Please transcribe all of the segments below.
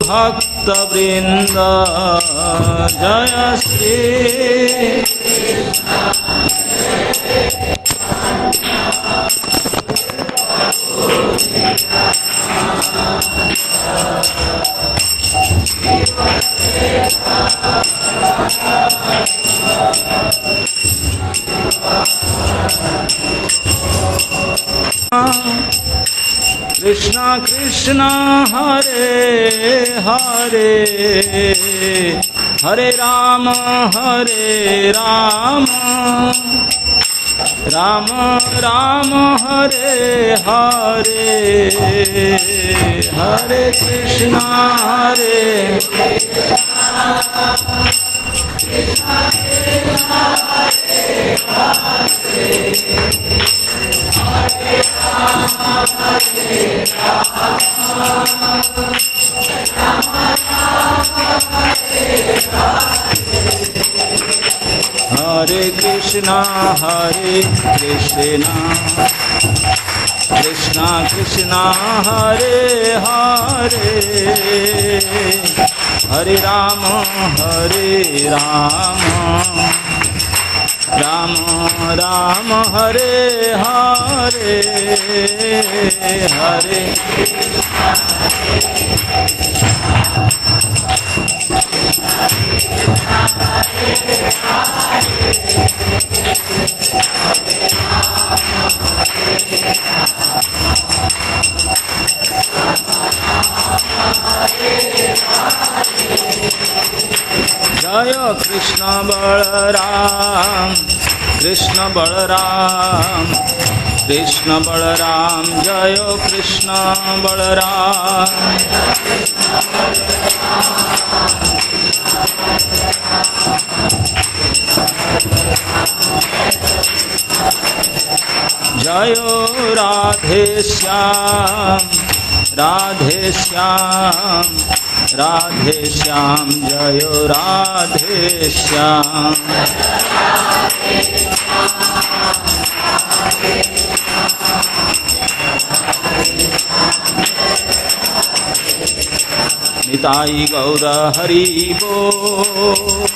भक्त वृंद जय श्री कृष्णा कृष्णा हरे हरे हरे राम राम राम हरे हरे हरे कृष्णा हरे हरे कृष्णा कृष्णा कृष्णा हरे हरे हरे राम राम राम हरे हरे हरे जय कृष्ण बलराम कृष्ण बलराम कृष्ण बलराम जय कृष्ण बलराम जय राधे श्याम राधे श्याम राधे श्याम जय राधे श्याम निताई गौर हरि बोल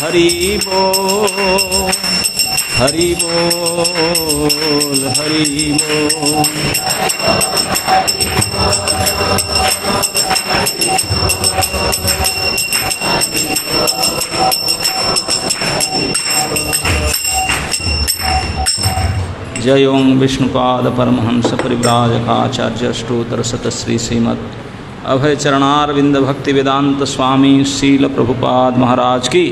हरि बोल हरि बोल हरि बोल जय ओं विष्णुपाद परमहंस परिव्राजकाचार्य अष्टोत्तर शतश्री श्रीमद् अभय चरणारविंद भक्ति वेदांत स्वामी शील प्रभुपाद महाराज की,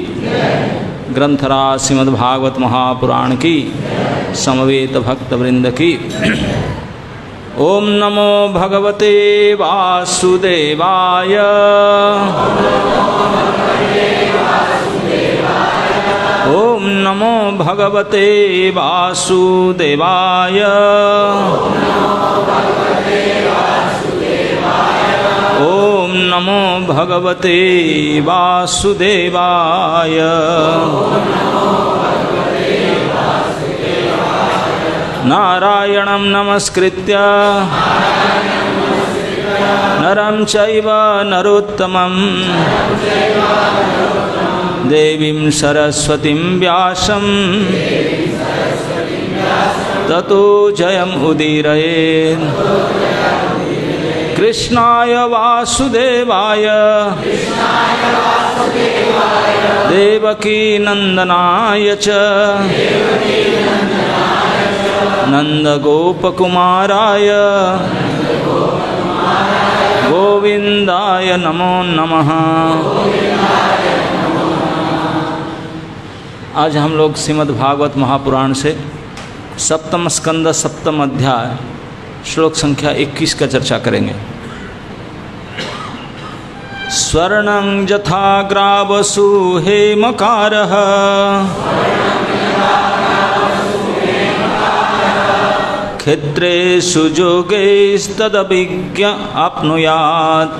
ग्रंथराज श्रीमद् भागवत महापुराण की, समवेत भक्त वृंद की। ओम नमो भगवते वासुदेवाय ओम नमो भगवते वासुदेवाय ओम नमो भगवते वासुदेवाय नारायणं नमस्कृत्य नरं चैव नरोत्तमं देवीं सरस्वतीं व्यासं ततो जयमुदीरयेत्। कृष्णाय वासुदेवाय देवकी नंदनाय च नंदगोपकुमाराय गोविंदाय नमो नमः। आज हम लोग श्रीमद् भागवत महापुराण से सप्तम स्कंद सप्तम अध्याय श्लोक संख्या 21 का चर्चा करेंगे। स्वर्णं यथा ग्रावसु हेमकारः क्षेत्रेषु योगैस्तदभिज्ञ आप्नुयात्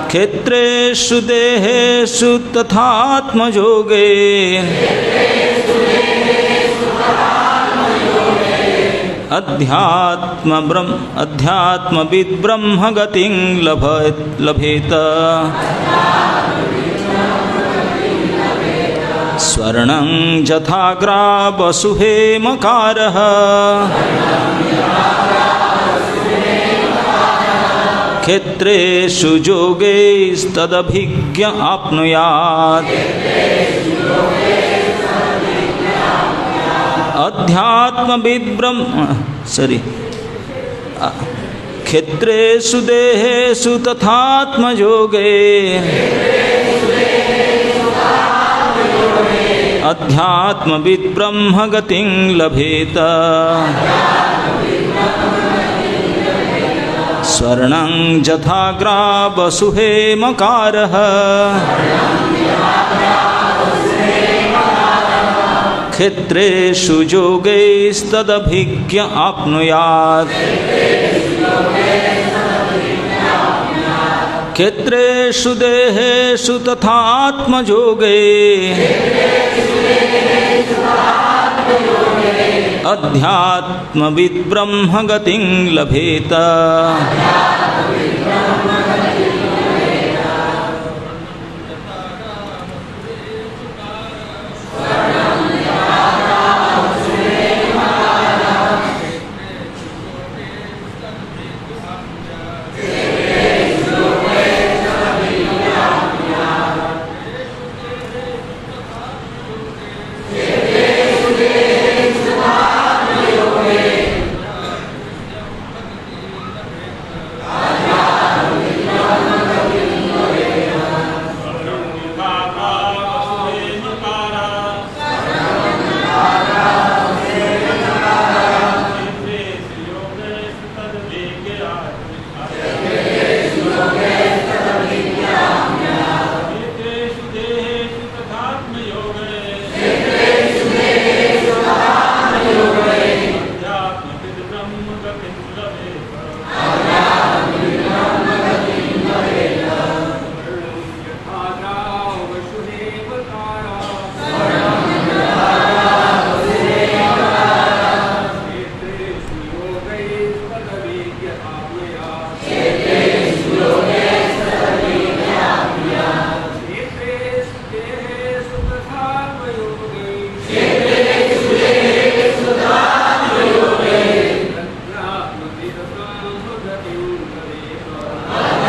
क्षेत्रेषु देहेषु तथात्मयोगे अध्यात्मविद् ब्रह्मगतिं लभेत स्वर्णं यथा ग्रावसु हेमकारः क्षेत्रेषु योगैस्तदभिज्ञ आप्नुयात् अध्यात्मविद् क्षेत्रेषु देहेषु तथात्मयोगे अध्यात्मविद् ब्रह्मगतिं लभेत स्वर्णं यथा ग्रावसु हेमकारः क्षेत्रेषु योगैस्तदभिज्ञ आप्नुयात् क्षेत्रेषु देहेषु तथात्मयोगे अध्यात्मविद् ब्रह्मगतिं लभेत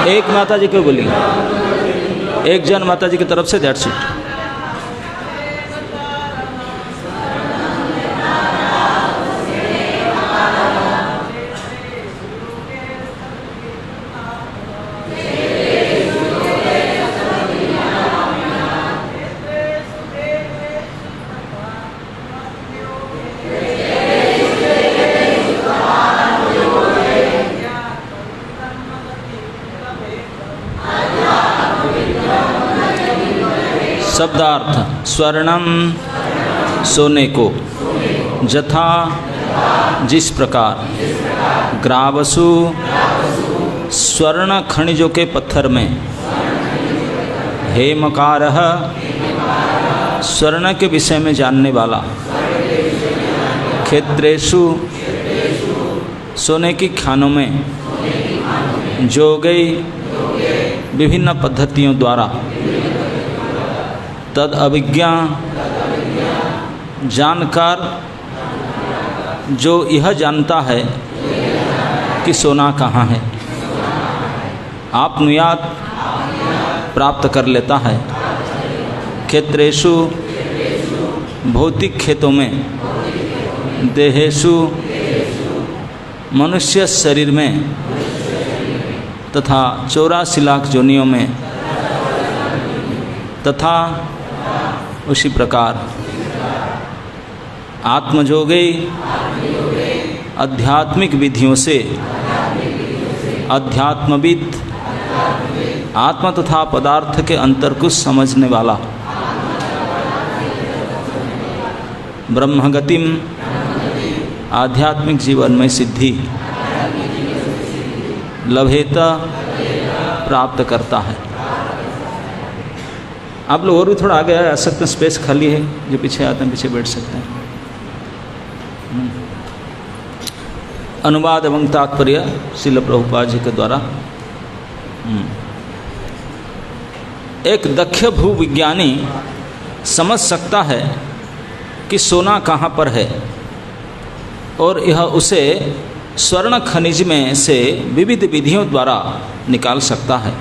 एक माता जी को बोली, एक जन माता जी की तरफ से, दैट्स इट। शब्दार्थ स्वर्णम सोने को, जथा जिस प्रकार, ग्रावसु स्वर्ण खनिजों के पत्थर में, हेमकारः स्वर्ण के विषय में जानने वाला, क्षेत्रेषु सोने की खानों में, जोगै विभिन्न पद्धतियों द्वारा, तद अभिज्ञा जानकर जो यह जानता है कि सोना कहाँ है, आप्नुयात् प्राप्त कर लेता है, क्षेत्रेषु भौतिक खेतों में, देहेषु मनुष्य शरीर में, तथा 84 लाख योनियों में, तथा उसी प्रकार आत्मयोगे आध्यात्मिक विधियों से अध्यात्मविद आत्मा तथा पदार्थ के अंतर को समझने वाला ब्रह्मगतिम आध्यात्मिक जीवन में सिद्धि लभेत प्राप्त करता है। आप लोग और भी थोड़ा आगे आ सकते हैं, स्पेस खाली है, जो पीछे आते हैं पीछे बैठ सकते हैं। अनुवाद एवं तात्पर्य श्रील प्रभुपाद जी के द्वारा। एक दक्ष भूविज्ञानी समझ सकता है कि सोना कहाँ पर है और यह उसे स्वर्ण खनिज में से विविध विधियों द्वारा निकाल सकता है।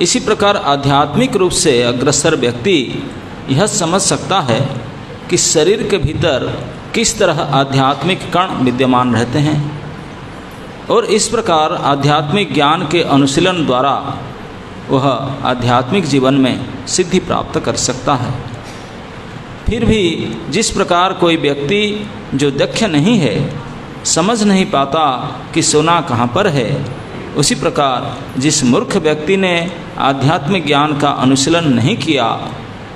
इसी प्रकार आध्यात्मिक रूप से अग्रसर व्यक्ति यह समझ सकता है कि शरीर के भीतर किस तरह आध्यात्मिक कण विद्यमान रहते हैं और इस प्रकार आध्यात्मिक ज्ञान के अनुशीलन द्वारा वह आध्यात्मिक जीवन में सिद्धि प्राप्त कर सकता है। फिर भी जिस प्रकार कोई व्यक्ति जो दक्ष नहीं है समझ नहीं पाता कि सोना कहाँ पर है, उसी प्रकार जिस मूर्ख व्यक्ति ने आध्यात्मिक ज्ञान का अनुशीलन नहीं किया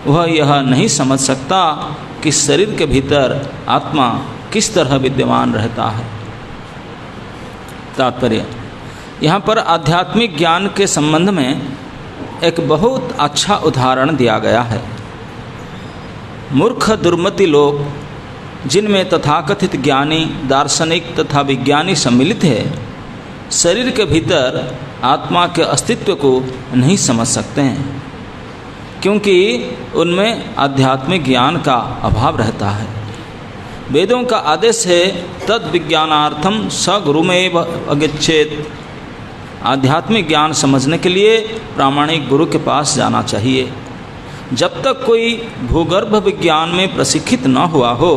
वह यह नहीं समझ सकता कि शरीर के भीतर आत्मा किस तरह विद्यमान रहता है। तात्पर्य, यहाँ पर आध्यात्मिक ज्ञान के संबंध में एक बहुत अच्छा उदाहरण दिया गया है। मूर्ख दुर्मति लोग जिनमें तथाकथित ज्ञानी, दार्शनिक तथा विज्ञानी सम्मिलित है, शरीर के भीतर आत्मा के अस्तित्व को नहीं समझ सकते हैं क्योंकि उनमें आध्यात्मिक ज्ञान का अभाव रहता है। वेदों का आदेश है तद विज्ञानार्थम स गुरुमेव अगच्छेत। आध्यात्मिक ज्ञान समझने के लिए प्रामाणिक गुरु के पास जाना चाहिए। जब तक कोई भूगर्भ विज्ञान में प्रशिक्षित न हुआ हो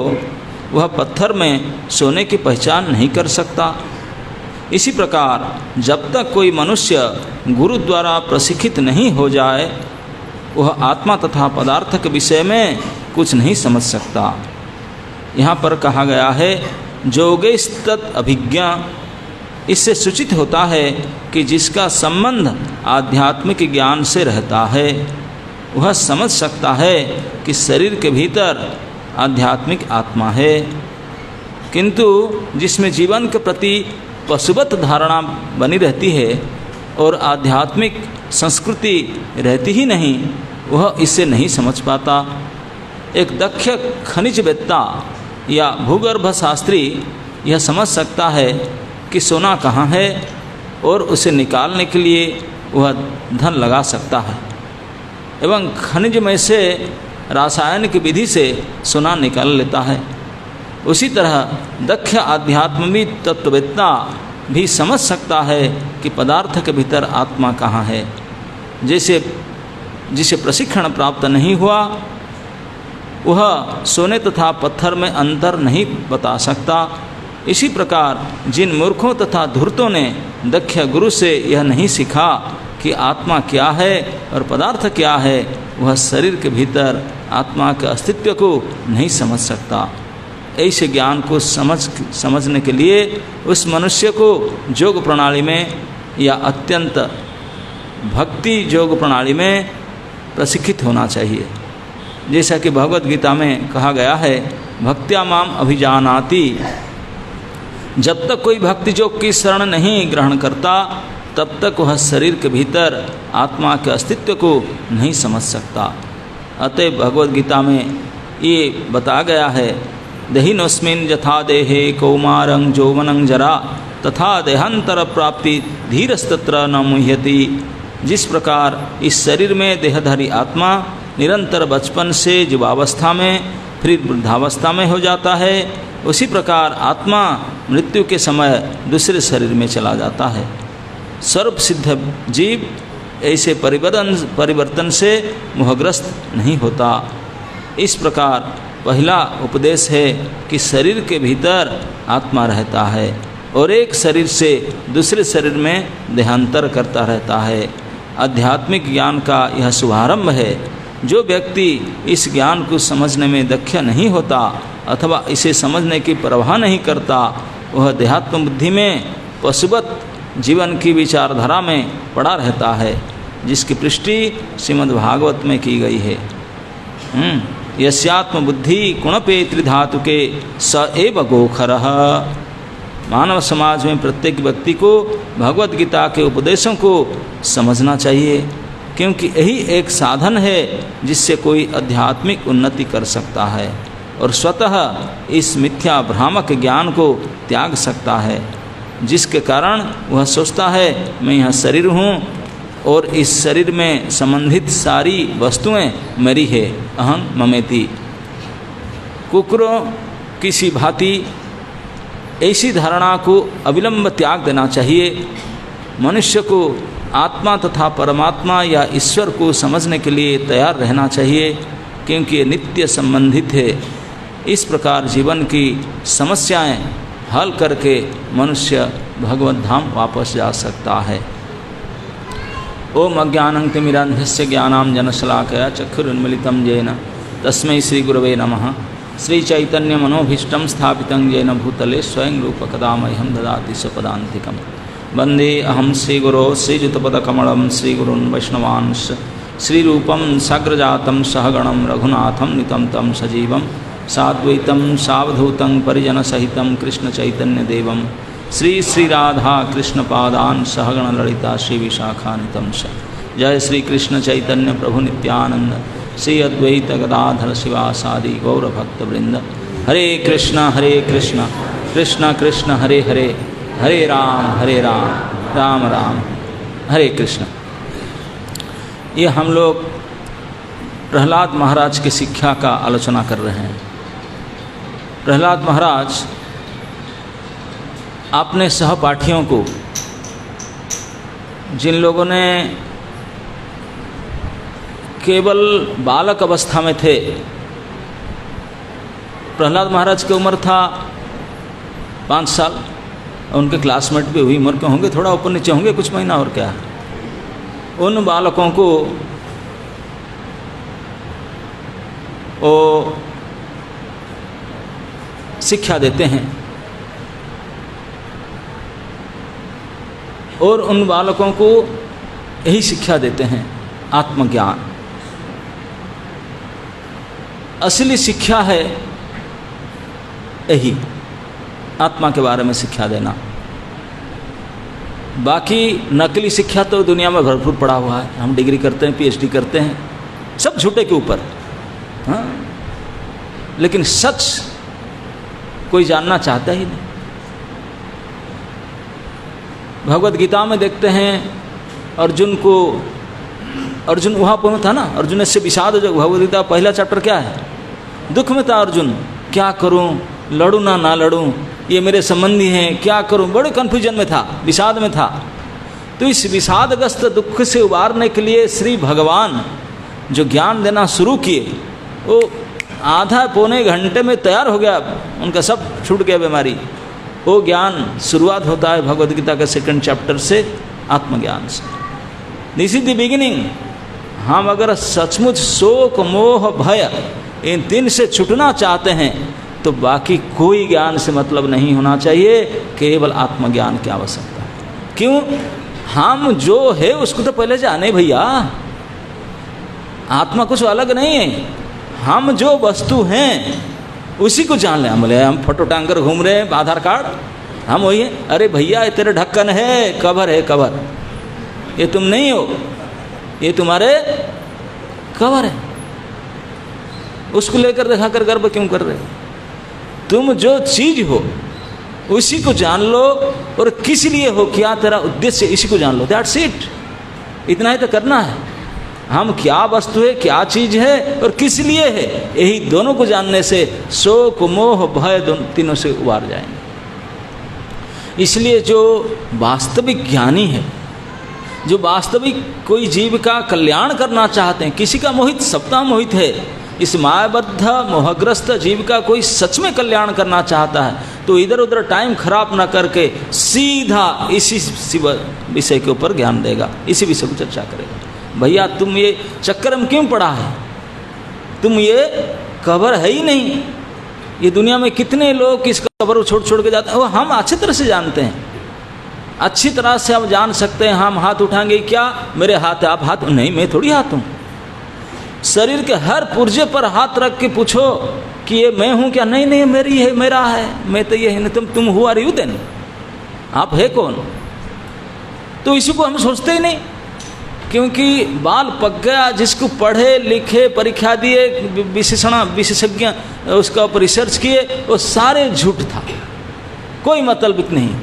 वह पत्थर में सोने की पहचान नहीं कर सकता। इसी प्रकार जब तक कोई मनुष्य गुरु द्वारा प्रशिक्षित नहीं हो जाए वह आत्मा तथा पदार्थ के विषय में कुछ नहीं समझ सकता। यहाँ पर कहा गया है योगैस्तत् अभिज्ञा। इससे सूचित होता है कि जिसका संबंध आध्यात्मिक ज्ञान से रहता है वह समझ सकता है कि शरीर के भीतर आध्यात्मिक आत्मा है, किंतु जिसमें जीवन के प्रति पशुवत धारणा बनी रहती है और आध्यात्मिक संस्कृति रहती ही नहीं वह इसे नहीं समझ पाता। एक दक्ष खनिजवेत्ता या भूगर्भ शास्त्री यह समझ सकता है कि सोना कहाँ है और उसे निकालने के लिए वह धन लगा सकता है एवं खनिज में से रासायनिक विधि से सोना निकाल लेता है। उसी तरह दक्ष आध्यात्मिक तत्ववेत्ता भी समझ सकता है कि पदार्थ के भीतर आत्मा कहाँ है। जैसे जिसे प्रशिक्षण प्राप्त नहीं हुआ वह सोने तथा पत्थर में अंतर नहीं बता सकता। इसी प्रकार जिन मूर्खों तथा धूर्तों ने दक्ष गुरु से यह नहीं सीखा कि आत्मा क्या है और पदार्थ क्या है वह शरीर के भीतर आत्मा के अस्तित्व को नहीं समझ सकता। ऐसे ज्ञान को समझने के लिए उस मनुष्य को योग प्रणाली में या अत्यंत भक्ति योग प्रणाली में प्रशिक्षित होना चाहिए। जैसा कि भगवद गीता में कहा गया है भक्त्या माम अभिजानाति। जब तक कोई भक्ति योग की शरण नहीं ग्रहण करता तब तक वह शरीर के भीतर आत्मा के अस्तित्व को नहीं समझ सकता। अतः भगवद गीता में ये बताया गया है देहिनोस्मिन् यथा देहे कौमारं यौवनं जरा तथा देहांतर प्राप्ति धीरस्तत्र न मुह्यति। जिस प्रकार इस शरीर में देहधारी आत्मा निरंतर बचपन से युवावस्था में फिर वृद्धावस्था में हो जाता है, उसी प्रकार आत्मा मृत्यु के समय दूसरे शरीर में चला जाता है। सर्व सिद्ध जीव ऐसे परिवर्तन से मोहग्रस्त नहीं होता। इस प्रकार पहला उपदेश है कि शरीर के भीतर आत्मा रहता है और एक शरीर से दूसरे शरीर में देहांतर करता रहता है। आध्यात्मिक ज्ञान का यह शुभारंभ है। जो व्यक्ति इस ज्ञान को समझने में दक्ष नहीं होता अथवा इसे समझने की परवाह नहीं करता वह देहात्म बुद्धि में पशुवत जीवन की विचारधारा में पड़ा रहता है, जिसकी पुष्टि श्रीमद् भागवत में की गई है। यस्यात्म बुद्धि कुणपे त्रिधातुके स एव गोखरः। मानव समाज में प्रत्येक व्यक्ति को भगवत गीता के उपदेशों को समझना चाहिए, क्योंकि यही एक साधन है जिससे कोई आध्यात्मिक उन्नति कर सकता है और स्वतः इस मिथ्या भ्रामक ज्ञान को त्याग सकता है, जिसके कारण वह सोचता है मैं यह शरीर हूँ और इस शरीर में संबंधित सारी वस्तुएं मेरी है, अहं ममेति। कुकुरों किसी भांति ऐसी धारणा को अविलंब त्याग देना चाहिए। मनुष्य को आत्मा तथा परमात्मा या ईश्वर को समझने के लिए तैयार रहना चाहिए, क्योंकि ये नित्य संबंधित है। इस प्रकार जीवन की समस्याएं हल करके मनुष्य भगवत धाम वापस जा सकता है। ओम अज्ञानंतिमिरान्धस्य ज्ञानांजनशलाकया चक्षुरुन्मीलितं येन तस्मै श्रीगुरवे नमः। श्रीचैतन्यमनोभीष्टं स्थापितं येन भूतले स्वयं रूपकदा मह्यं ददाति स्वपदान्तिकं। वन्दे अहं श्रीगुरो श्रीयुतपदकमलं श्रीगुरून् वैष्णवांश्च श्रीरूपं साग्रजातं सहगणं रघुनाथं नितं तं सजीवं साद्वैतं सावधूतं परिजनसहितं कृष्णचैतन्यदेवं श्रीराधा कृष्णपादान् सहगण ललिता श्रीविशाखान्वितं च। जय श्री कृष्ण चैतन्य प्रभु नित्यानंद श्री अद्वैत गदाधर शिवासादि गौरभक्तवृंद। हरे कृष्ण कृष्ण कृष्ण हरे हरे, हरे राम राम राम हरे कृष्ण। ये हम लोग प्रहलाद महाराज की शिक्षा का आलोचना कर रहे हैं। प्रहलाद महाराज अपने सहपाठियों को, जिन लोगों ने केवल बालक अवस्था में थे, प्रहलाद महाराज की उम्र था 5 साल, उनके क्लासमेट भी हुई उम्र के होंगे, थोड़ा ऊपर नीचे होंगे, कुछ महीना और क्या। उन बालकों को वो शिक्षा देते हैं और उन बालकों को यही शिक्षा देते हैं, आत्मज्ञान। असली शिक्षा है यही, आत्मा के बारे में शिक्षा देना। बाकी नकली शिक्षा तो दुनिया में भरपूर पड़ा हुआ है। हम डिग्री करते हैं, पीएचडी करते हैं, सब झूठे के ऊपर, हाँ। लेकिन सच कोई जानना चाहता ही नहीं। भगवत गीता में देखते हैं अर्जुन वहाँ पर था ना, अर्जुन से विषाद जो भगवत गीता पहला चैप्टर क्या है, दुख में था अर्जुन, क्या करूं, लड़ूं ना लड़ूं, ये मेरे संबंधी हैं, क्या करूं, बड़े कन्फ्यूजन में था, विषाद में था। तो इस विषादग्रस्त दुख से उबारने के लिए श्री भगवान जो ज्ञान देना शुरू किए, वो आधा पौने घंटे में तैयार हो गया, उनका सब छूट गया बीमारी। वो ज्ञान शुरुआत होता है भगवद गीता के 2nd चैप्टर से, आत्मज्ञान से। This is the beginning. हम अगर सचमुच शोक मोह भय इन 3 से छूटना चाहते हैं तो बाकी कोई ज्ञान से मतलब नहीं होना चाहिए, केवल आत्मज्ञान की आवश्यकता है। क्यों? हम जो है उसको तो पहले जाने भैया, आत्मा कुछ अलग नहीं है। हम जो वस्तु हैं उसी को जान लें। बोले हम फोटो टांग कर घूम रहे हैं, आधार कार्ड हम वही हैं। अरे भैया ये तेरे ढक्कन है, कवर है, कवर, ये तुम नहीं हो, ये तुम्हारे कवर है। उसको लेकर दिखाकर गर्व क्यों कर रहे हो? तुम जो चीज हो उसी को जान लो, और किस लिए हो, क्या तेरा उद्देश्य, इसी को जान लो। That's it. इतना ही तो करना है। हम क्या वस्तु है, क्या चीज है और किस लिए है, यही दोनों को जानने से शोक मोह भय तीनों से उबार जाएंगे। इसलिए जो वास्तविक ज्ञानी है, जो वास्तविक कोई जीव का कल्याण करना चाहते हैं, किसी का मोहित सबका मोहित है, इस मायाबद्ध मोहग्रस्त जीव का कोई सच में कल्याण करना चाहता है तो इधर उधर टाइम खराब ना करके सीधा इसी विषय के ऊपर ज्ञान देगा, इसी विषय को चर्चा करेगा। भैया तुम ये चक्कर में क्यों पड़ा है, तुम ये कबर है ही नहीं। ये दुनिया में कितने लोग इस कबर को छोड़ छोड़ के जाते हैं, वो हम अच्छी तरह से जानते हैं, अच्छी तरह से आप जान सकते हैं। हम हाथ उठाएंगे, क्या मेरे हाथ है, आप हाथ नहीं, मैं थोड़ी हाथ हूँ। शरीर के हर पुर्जे पर हाथ रख के पूछो कि ये मैं हूँ क्या? नहीं नहीं, मेरी है, मेरा है, मैं तो ये है नहीं। तुम हु आर यू देन? आप है कौन? तो इसी को हम सोचते ही नहीं, क्योंकि बाल पक गया। जिसको पढ़े लिखे, परीक्षा दिए, विशेषज्ञ उसका ऊपर रिसर्च किए, वो सारे झूठ था, कोई मतलब नहीं।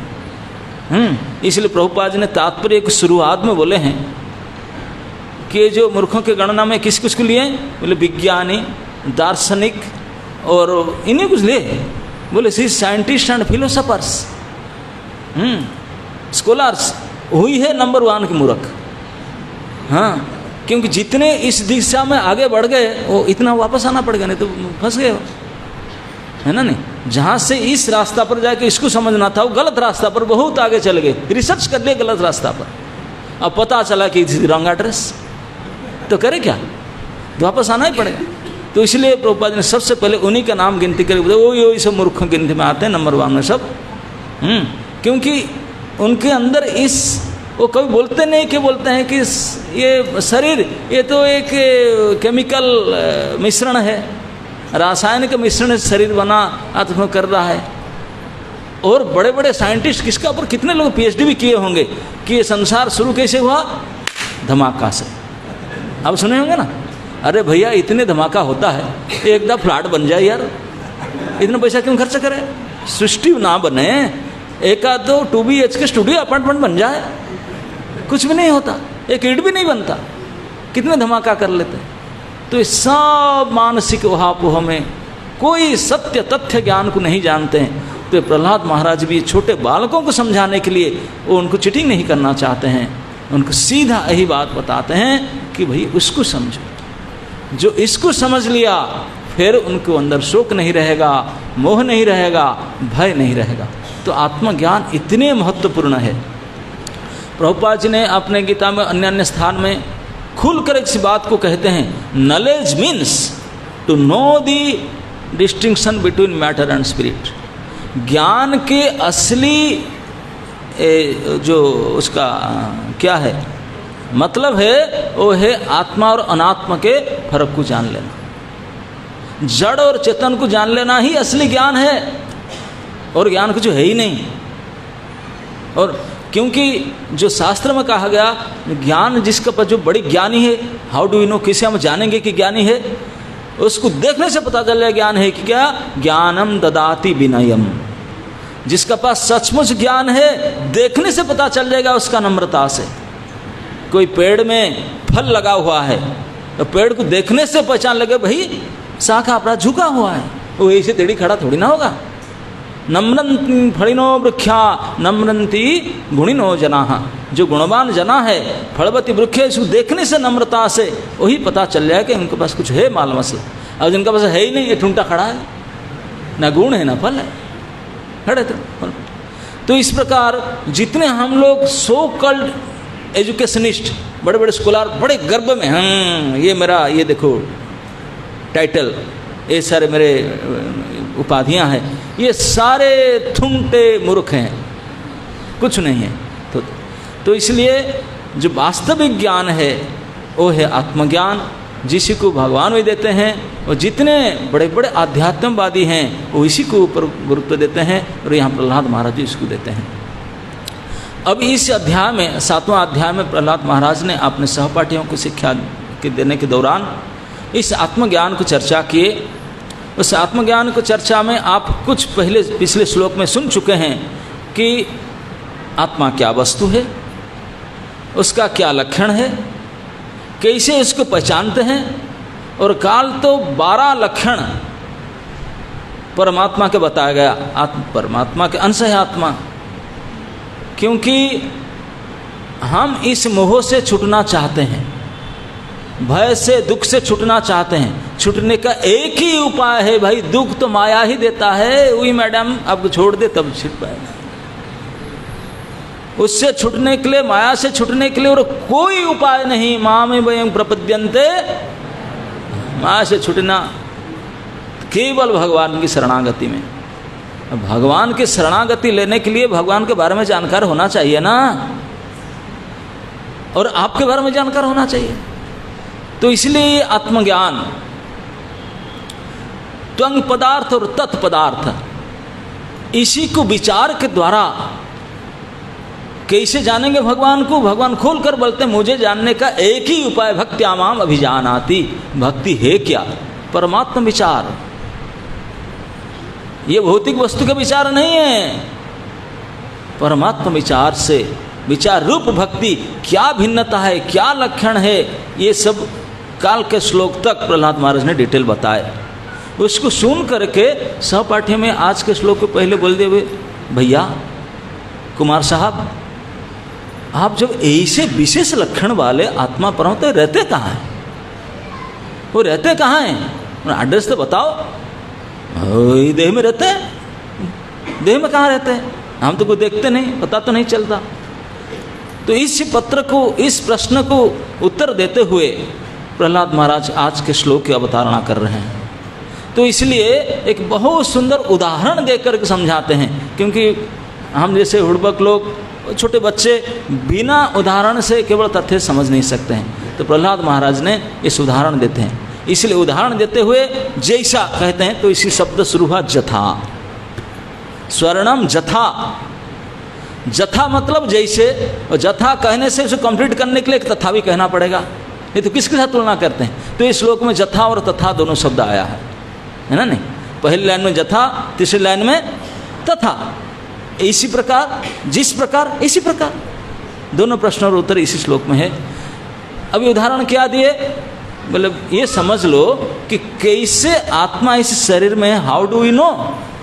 इसलिए प्रभुपाद जी ने तात्पर्य की शुरुआत में बोले हैं कि जो मूर्खों के गणना में किस किस को लिए? बोले विज्ञानी, दार्शनिक और इन्हीं कुछ लिए। बोले सी साइंटिस्ट एंड फिलोसफर्स, स्कॉलर्स, हुई है नंबर 1 के मूर्ख। हाँ, क्योंकि जितने इस दिशा में आगे बढ़ गए वो इतना वापस आना पड़ेगा, नहीं तो फंस गए, है ना? नहीं, जहाँ से इस रास्ता पर जाके इसको समझना था वो गलत रास्ता पर बहुत आगे चले गए, रिसर्च कर लिए गलत रास्ता पर, अब पता चला कि रॉन्ग एड्रेस, तो करे क्या? वापस आना ही पड़ेगा। तो इसलिए प्रभुपाद ने सबसे पहले उन्हीं का नाम गिनती करके वो सब मूर्खों गिनती में आते हैं, नंबर 1 में सब। क्योंकि उनके अंदर इस, वो कभी बोलते नहीं कि बोलते हैं कि ये शरीर ये तो एक केमिकल मिश्रण है, रासायनिक मिश्रण से शरीर बना, आत्मा कर रहा है। और बड़े बड़े साइंटिस्ट किसका ऊपर कितने लोग PhD भी किए होंगे कि ये संसार शुरू कैसे हुआ? धमाका से। अब सुने होंगे ना, अरे भैया इतने धमाका होता है, एक दम फ्लैट बन जाए यार, इतना पैसा क्यों खर्च करें? सृष्टि ना बने, एक आध दो 2 BHK स्टूडियो अपार्टमेंट बन जाए, कुछ भी नहीं होता, एक ईंट भी नहीं बनता, कितने धमाका कर लेते। तो इस सब मानसिक उहापोह में कोई सत्य तथ्य ज्ञान को नहीं जानते हैं। तो प्रहलाद महाराज भी छोटे बालकों को समझाने के लिए वो उनको चीटिंग नहीं करना चाहते हैं, उनको सीधा यही बात बताते हैं कि भाई उसको समझो, जो इसको समझ लिया फिर उनको अंदर शोक नहीं रहेगा, मोह नहीं रहेगा, भय नहीं रहेगा। तो आत्मज्ञान इतने महत्वपूर्ण है। प्रभुपाद जी ने अपने गीता में अन्य स्थान में खुलकर इस बात को कहते हैं, knowledge means to know the distinction between matter and spirit. ज्ञान के असली जो उसका क्या है मतलब है, वो है आत्मा और अनात्मा के फर्क को जान लेना, जड़ और चेतन को जान लेना ही असली ज्ञान है, और ज्ञान कुछ है ही नहीं। और क्योंकि जो शास्त्र में कहा गया, ज्ञान जिसका पर जो बड़ी ज्ञानी है, हाउ डू यू नो, किसे हम जानेंगे कि ज्ञानी है? उसको देखने से पता चल जाए ज्ञान है कि क्या? ज्ञानम ददाति विनयम। जिसका पास सचमुच ज्ञान है, देखने से पता चल जाएगा उसका नम्रता से। कोई पेड़ में फल लगा हुआ है तो पेड़ को देखने से पहचान लगे भाई शाखा अपना झुका हुआ है, वो ऐसे टेढ़ी खड़ा थोड़ी ना होगा। नम्रंती फलिनो वृक्षा नम्रंती गुणिनो जनाः। जो गुणवान जना है, फलवती वृक्ष, इसको देखने से नम्रता से वही पता चल जाए कि उनके पास कुछ है माल मसला। अब जिनका पास है ही नहीं, ये ठुंटा खड़ा है, ना गुण है ना फल है, खड़े तो इस प्रकार जितने हम लोग सो कल्ड एजुकेशनिस्ट, बड़े बड़े स्कॉलर, बड़े गर्व में, हाँ ये मेरा, ये देखो टाइटल, ये सारे मेरे उपाधियां हैं, ये सारे थुंटे मूर्ख हैं, कुछ नहीं है। तो इसलिए जो वास्तविक ज्ञान है वो है आत्मज्ञान, जिसी को भगवान भी देते हैं, और जितने बड़े बड़े आध्यात्मवादी हैं वो इसी को ऊपर गुरुत्व देते हैं, और यहाँ प्रहलाद महाराज जी इसको देते हैं। अब इस अध्याय में, 7वां अध्याय में प्रहलाद महाराज ने अपने सहपाठियों को शिक्षा के देने के दौरान इस आत्मज्ञान को चर्चा किए। उस आत्मज्ञान को चर्चा में आप कुछ पिछले श्लोक में सुन चुके हैं कि आत्मा क्या वस्तु है, उसका क्या लक्षण है, कैसे इसको पहचानते हैं, और काल तो 12 लक्षण परमात्मा के बताया गया। परमात्मा के अंश है आत्मा, क्योंकि हम इस मोह से छूटना चाहते हैं, भय से, दुख से छूटना चाहते हैं। छूटने का एक ही उपाय है भाई, दुख तो माया ही देता है, वही मैडम अब छोड़ दे तब छूट पाएगा। उससे छूटने के लिए, माया से छूटने के लिए और कोई उपाय नहीं। मामे वयं प्रपद्यन्ते, माया से छूटना केवल भगवान की शरणागति में। भगवान की शरणागति लेने के लिए भगवान के बारे में जानकार होना चाहिए ना, और आपके बारे में जानकार होना चाहिए। तो इसलिए आत्मज्ञान, त्वंग पदार्थ और तत्पदार्थ, इसी को विचार के द्वारा कैसे जानेंगे भगवान को? भगवान खोल कर बोलते हैं मुझे जानने का एक ही उपाय भक्त्यामाम अभिजानाति। भक्ति है क्या? परमात्मा विचार। ये भौतिक वस्तु का विचार नहीं है, परमात्मा विचार से, विचार रूप भक्ति। क्या भिन्नता है, क्या लक्षण है, ये सब काल के श्लोक तक प्रहलाद महाराज ने डिटेल बताए। उसको सुन करके सहपाठी में आज के श्लोक को पहले बोल दिए हुए, भैया कुमार साहब, आप जब ऐसे विशेष लक्षण वाले आत्मा पर होते रहते कहाँ हैं? वो रहते कहाँ हैं? एड्रेस तो बताओ। देह में रहते हैं। देह में कहाँ रहते हैं? हम तो कोई देखते नहीं, पता तो नहीं चलता। तो इस पत्र को, इस प्रश्न को उत्तर देते हुए प्रहलाद महाराज आज के श्लोक की अवतारणा कर रहे हैं। तो इसलिए एक बहुत सुंदर उदाहरण देकर समझाते हैं, क्योंकि हम जैसे हुड़बक लोग, छोटे बच्चे बिना उदाहरण से केवल तथ्य समझ नहीं सकते हैं। तो प्रहलाद महाराज ने इस उदाहरण देते हैं। इसलिए उदाहरण देते हुए जैसा कहते हैं, तो इसी शब्द शुरू हुआ जथा। स्वर्णम जथा, जथा मतलब जैसे, और जथा कहने से उसे कंप्लीट करने के लिए एक तथा भी कहना पड़ेगा। ये तो किसके साथ तुलना करते हैं? तो इस श्लोक में जथा और तथा दोनों शब्द आया है ना? नहीं, पहली लाइन में जथा, तीसरी लाइन में तथा। इसी प्रकार, जिस प्रकार, इसी प्रकार, दोनों प्रश्न और उत्तर इसी श्लोक में है। अभी उदाहरण क्या दिए? मतलब ये समझ लो कि कैसे आत्मा इस शरीर में, हाउ डू वी नो,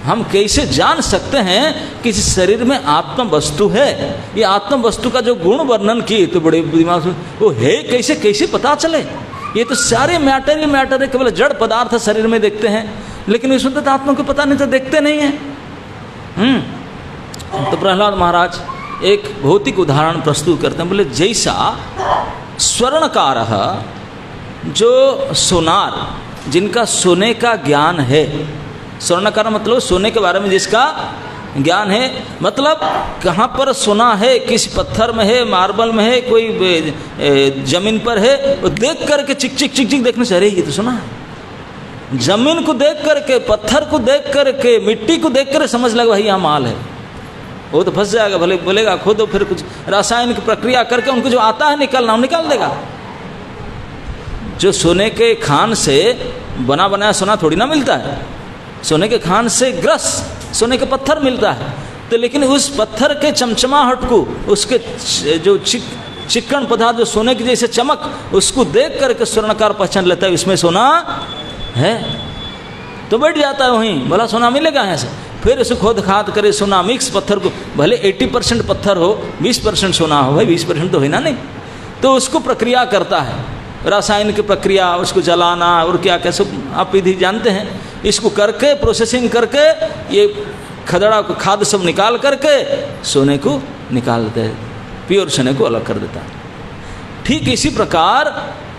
हम कैसे जान सकते हैं कि इस शरीर में आत्मा वस्तु है। ये आत्मा वस्तु का जो गुण वर्णन किए तो बड़े दिमाग से वो है, कैसे कैसे पता चले? ये तो सारे मैटर ही मैटर है, केवल जड़ पदार्थ शरीर में देखते हैं, लेकिन विशुद्ध आत्मा को पता नहीं, तो देखते नहीं है। तो प्रहलाद महाराज एक भौतिक उदाहरण प्रस्तुत करते हैं। बोले जैसा स्वर्णकार, जो सोनार, जिनका सोने का ज्ञान है, स्वर्णकार मतलब सोने के बारे में जिसका ज्ञान है, मतलब कहाँ पर सोना है, किस पत्थर में है, मार्बल में है, कोई जमीन पर है, वो देख करके चिक चिक चिक चिक देखने से अरे ये तो सोना है। जमीन को देख करके, पत्थर को देख करके, मिट्टी को देख कर समझ लगा भाई यहाँ माल है। वो तो फंस जाएगा, भले बोलेगा खुद, फिर कुछ रासायनिक प्रक्रिया करके उनको जो आता है निकालना, निकाल देगा। जो सोने के खान से बना बनाया सोना थोड़ी ना मिलता है, सोने के खान से ग्रस सोने के पत्थर मिलता है। तो लेकिन उस पत्थर के चमचमाहट को, उसके जो चिकन पदार्थ जो सोने की जैसे चमक, उसको देख करके स्वर्णकार पहचान लेता है इसमें सोना है, तो बैठ जाता है वहीं, भला सोना मिलेगा यहाँ से। फिर उसे खोद खाद करे, सोना मिक्स पत्थर को, भले 80% पत्थर हो, 20% सोना हो, भाई 20% तो है ना, नहीं, तो उसको प्रक्रिया करता है, रासायनिक प्रक्रिया, उसको जलाना और क्या क्या सब आप विधि जानते हैं। इसको करके प्रोसेसिंग करके ये खदड़ा को, खाद सब निकाल करके सोने को निकाल देते हैं, प्योर सोने को अलग कर देता है। ठीक इसी प्रकार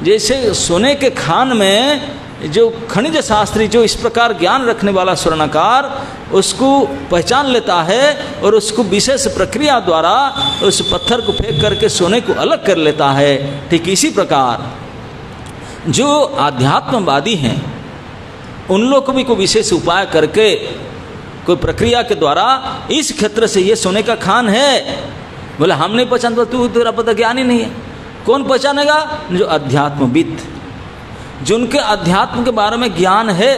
जैसे सोने के खान में जो खनिज शास्त्री, जो इस प्रकार ज्ञान रखने वाला स्वर्णकार, उसको पहचान लेता है और उसको विशेष प्रक्रिया द्वारा उस पत्थर को फेंक करके सोने को अलग कर लेता है। ठीक इसी प्रकार जो आध्यात्मवादी हैं, उन लोग को भी कोई विशेष उपाय करके, कोई प्रक्रिया के द्वारा इस क्षेत्र से ये सोने का खान है, बोले हम नहीं पहचानता, तू तेरा पता ज्ञान ही नहीं है। कौन पहचानेगा? जो अध्यात्मविद, जिनके अध्यात्म के बारे में ज्ञान है,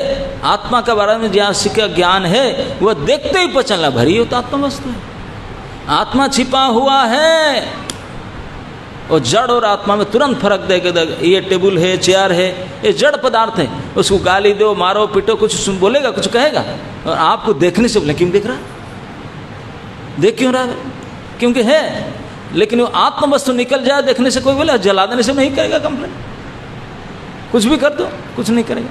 आत्मा के बारे में का ज्ञान है, वह देखते ही पहचान ला भरी होता आत्मा वस्तु है, आत्मा छिपा हुआ है। और जड़ और आत्मा में तुरंत फर्क देगा। ये टेबल है, चेयर है, ये जड़ पदार्थ है, उसको गाली दो, मारो, पीटो, कुछ बोलेगा, कुछ कहेगा, और आपको देखने से बोले क्यों देख रहा, देख क्यों रहा है? क्योंकि है। लेकिन वो आत्म वस्तु निकल जाए देखने से, कोई बोले जला देने से नहीं करेगा कंप्लेन, कुछ भी कर दो कुछ नहीं करेगा।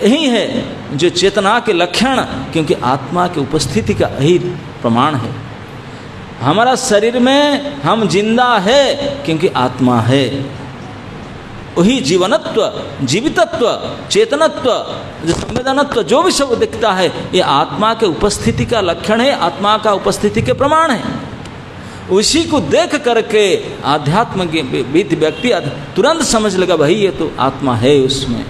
यही है जो चेतना के लक्षण, क्योंकि आत्मा की उपस्थिति का यही प्रमाण है। हमारा शरीर में हम जिंदा है क्योंकि आत्मा है। वही जीवनत्व, जीवितत्व, चेतनत्व, संवेदनत्व, जो भी सब दिखता है, ये आत्मा के उपस्थिति का लक्षण है, आत्मा का उपस्थिति के प्रमाण है। उसी को देख करके आध्यात्म के व्यक्ति तुरंत समझ लगा भाई ये तो आत्मा है, उसमें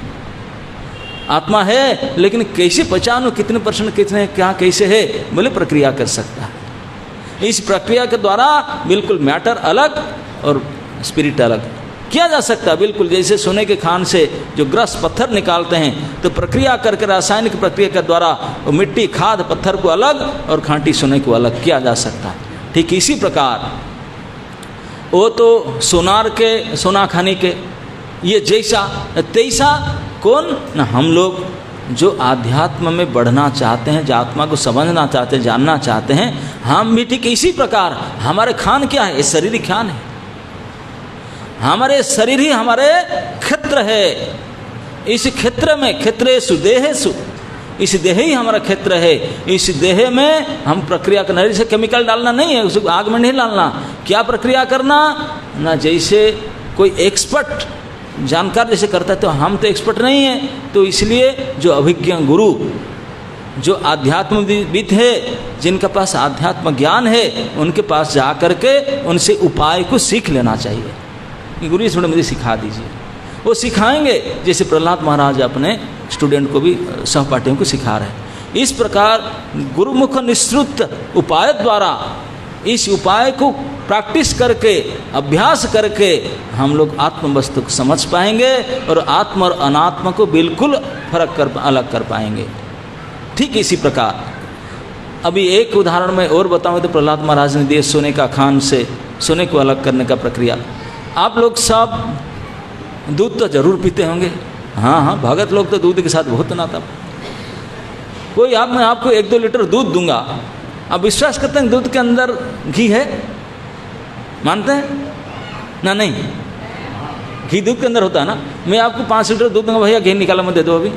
आत्मा है, लेकिन कैसे पहचानूं कितने परसेंट कितने क्या कैसे है, बोले प्रक्रिया कर सकता है। इस प्रक्रिया के द्वारा बिल्कुल मैटर अलग और स्पिरिट अलग किया जा सकता है। बिल्कुल जैसे सोने के खान से जो ग्रस पत्थर निकालते हैं, तो प्रक्रिया करके रासायनिक प्रक्रिया के द्वारा वो मिट्टी खाद पत्थर को अलग और खांटी सोने को अलग किया जा सकता है। ठीक इसी प्रकार वो तो सोनार के सोना खानी के ये जैसा तैसा कौन ना हम लोग जो आध्यात्म में बढ़ना चाहते हैं, जो आत्मा को समझना चाहते हैं, जानना चाहते हैं, हम भी ठीक इसी प्रकार हमारे खान क्या है, ये शरीर खान है। हमारे शरीर ही हमारे क्षेत्र है। इस क्षेत्र में क्षेत्रेषु देहेषु, इस देह ही हमारा क्षेत्र है। इस देह में हम प्रक्रिया करना, जैसे केमिकल डालना नहीं है, उसको आग में नहीं डालना। क्या प्रक्रिया करना ना, जैसे कोई एक्सपर्ट जानकार जैसे करता है, तो हम तो एक्सपर्ट नहीं है। तो इसलिए जो अभिज्ञ गुरु, जो आध्यात्मविद है, जिनके पास आध्यात्म ज्ञान है, उनके पास जा कर के उनसे उपाय को सीख लेना चाहिए। गुरु जी थोड़ा मुझे सिखा दीजिए, वो सिखाएंगे। जैसे प्रहलाद महाराज अपने स्टूडेंट को भी, सहपाठियों को सिखा रहे हैं। इस प्रकार गुरुमुख निश्रुत उपाय द्वारा इस उपाय को प्रैक्टिस करके, अभ्यास करके हम लोग आत्म वस्तु को समझ पाएंगे और आत्म और अनात्म को बिल्कुल अलग कर पाएंगे। ठीक इसी प्रकार अभी एक उदाहरण में और बताऊं तो प्रहलाद महाराज ने दिए सोने का खान से सोने को अलग करने का प्रक्रिया। आप लोग सब दूध तो जरूर पीते होंगे। हाँ हाँ, भगत लोग तो दूध के साथ बहुत नाता। कोई मैं आपको 1-2 लीटर दूध दूंगा, आप विश्वास करते हैं दूध के अंदर घी है? मानते हैं ना? नहीं, घी दूध के अंदर होता है ना। मैं आपको 5 लीटर दूध दूंगा, भैया घी निकालो, मैं दे दो, अभी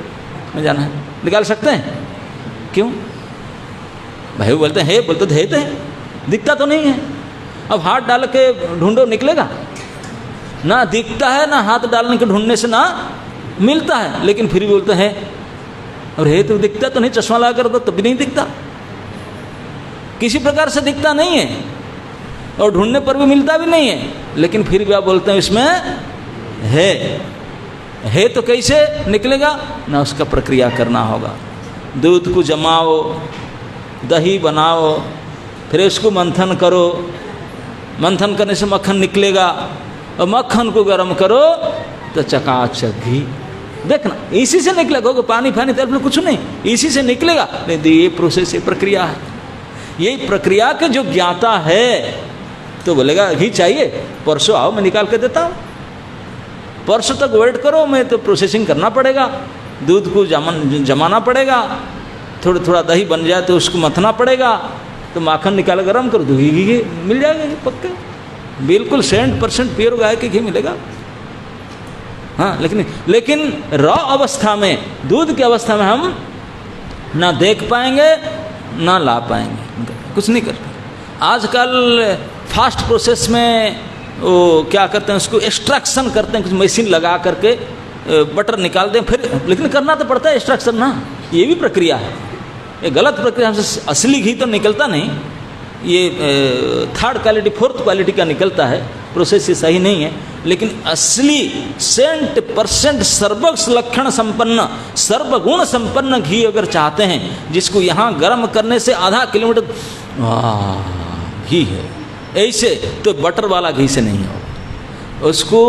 मैं जाना है, निकाल सकते हैं? क्यों भाई? बोलते हैं बोलते तो है, दिखता तो नहीं है। अब हाथ डाल के ढूंढो, निकलेगा ना? दिखता है ना, हाथ डालने के ढूंढने से ना मिलता है, लेकिन फिर भी बोलते हैं और है तो दिखता तो नहीं, चश्मा लगा कर दो तब भी नहीं दिखता, किसी प्रकार से दिखता नहीं है और ढूंढने पर भी मिलता भी नहीं है, लेकिन फिर भी आप बोलते हैं इसमें है तो कैसे निकलेगा ना? उसका प्रक्रिया करना होगा। दूध को जमाओ, दही बनाओ, फिर उसको मंथन करो, मंथन करने से मक्खन निकलेगा और मक्खन को गर्म करो तो चकाचक घी। देखना इसी से निकलेगा, पानी फानी तेल कुछ नहीं, इसी से निकलेगा। नहीं, ये प्रोसेस, ये प्रक्रिया है। यही प्रक्रिया के जो ज्ञाता है तो बोलेगा घी चाहिए, परसों आओ मैं निकाल के देता हूँ। परसों तक वेट करो, मैं तो प्रोसेसिंग करना पड़ेगा, दूध को जमाना पड़ेगा, थोड़ा थोड़ा दही बन जाए तो उसको मथना पड़ेगा, तो माखन निकाल गरम कर दो, घी मिल जाएगा पक्का, बिल्कुल 100% प्योर गाय के घी मिलेगा। हाँ, लेकिन रॉ अवस्था में, दूध की अवस्था में हम ना देख पाएंगे ना ला पाएंगे, कुछ नहीं करते। आजकल फास्ट प्रोसेस में वो क्या करते हैं, उसको एक्सट्रैक्शन करते हैं, कुछ मशीन लगा करके बटर निकाल दें, फिर लेकिन करना तो पड़ता है एक्सट्रैक्शन ना, ये भी प्रक्रिया है। ये गलत प्रक्रिया, हमसे असली घी तो निकलता नहीं, ये 3rd क्वालिटी 4th क्वालिटी का निकलता है, प्रोसेस ये सही नहीं है। लेकिन असली 100% सर्वक्ष लक्षण संपन्न, सर्वगुण संपन्न घी अगर चाहते हैं, जिसको यहाँ गर्म करने से आधा किलोमीटर घी है, ऐसे तो बटर वाला घी से नहीं हो। उसको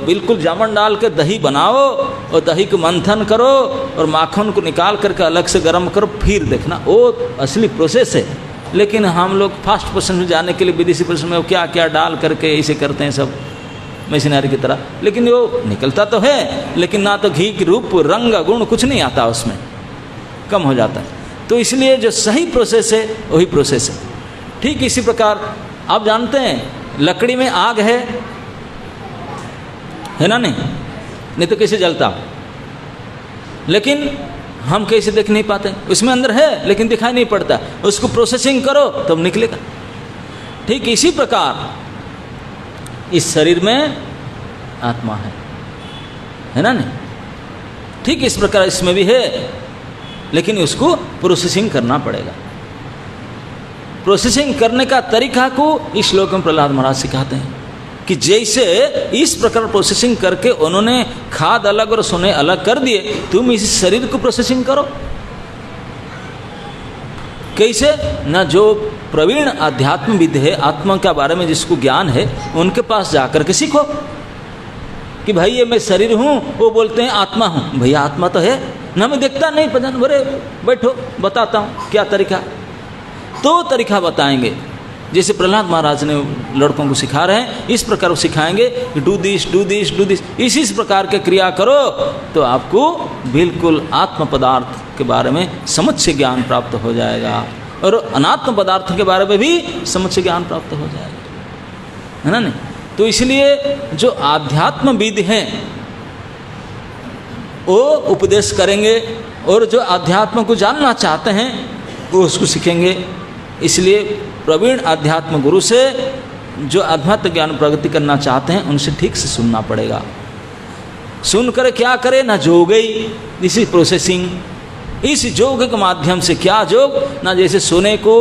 बिल्कुल जामुन डाल के दही बनाओ और दही को मंथन करो और माखन को निकाल करके अलग से गर्म करो, फिर देखना, वो असली प्रोसेस है। लेकिन हम लोग फास्ट प्रोसेस में जाने के लिए विदेशी प्रोसेस में क्या क्या डाल करके ऐसे करते हैं, सब मशीनरी की तरह, लेकिन वो निकलता तो है, लेकिन ना तो घी की रूप रंग गुण कुछ नहीं आता उसमें, कम हो जाता है। तो इसलिए जो सही प्रोसेस है वही प्रोसेस है। ठीक इसी प्रकार आप जानते हैं लकड़ी में आग है ना? नहीं तो कैसे जलता, लेकिन हम कैसे देख नहीं पाते, उसमें अंदर है लेकिन दिखाई नहीं पड़ता, उसको प्रोसेसिंग करो तब निकलेगा। ठीक इसी प्रकार इस शरीर में आत्मा है ना? नहीं, ठीक इस प्रकार इसमें भी है, लेकिन उसको प्रोसेसिंग करना पड़ेगा। प्रोसेसिंग करने का तरीका को इस श्लोक में प्रहलाद महाराज सिखाते हैं कि जैसे इस प्रकार प्रोसेसिंग करके उन्होंने खाद अलग और सोने अलग कर दिए, तुम इस शरीर को प्रोसेसिंग करो। कैसे ना, जो प्रवीण अध्यात्मविद है, आत्मा के बारे में जिसको ज्ञान है, उनके पास जाकर के सीखो कि भाई ये मैं शरीर हूँ, वो बोलते हैं आत्मा हूँ। भैया आत्मा तो है ना, मैं देखता नहीं, पता नहीं, बोले बैठो बताता हूँ क्या तरीका। तो तरीका बताएंगे, जैसे प्रहलाद महाराज ने लड़कों को सिखा रहे हैं, इस प्रकार वो सिखाएंगे कि do this do this do this, इसी प्रकार के क्रिया करो तो आपको बिल्कुल आत्म पदार्थ के बारे में समझ से ज्ञान प्राप्त हो जाएगा, और अनात्म पदार्थ के बारे में भी समझ से ज्ञान प्राप्त हो जाएगा, है ना नहीं। तो इसलिए जो आध्यात्मविद हैं वो उपदेश करेंगे, और जो अध्यात्म को जानना चाहते हैं वो उसको सीखेंगे। इसलिए प्रवीण अध्यात्म गुरु से जो अध्यात्म ज्ञान प्रगति करना चाहते हैं उनसे ठीक से सुनना पड़ेगा। सुनकर क्या करे ना, जोगई, इसी प्रोसेसिंग, इस योग के माध्यम से, क्या योग ना, जैसे सोने को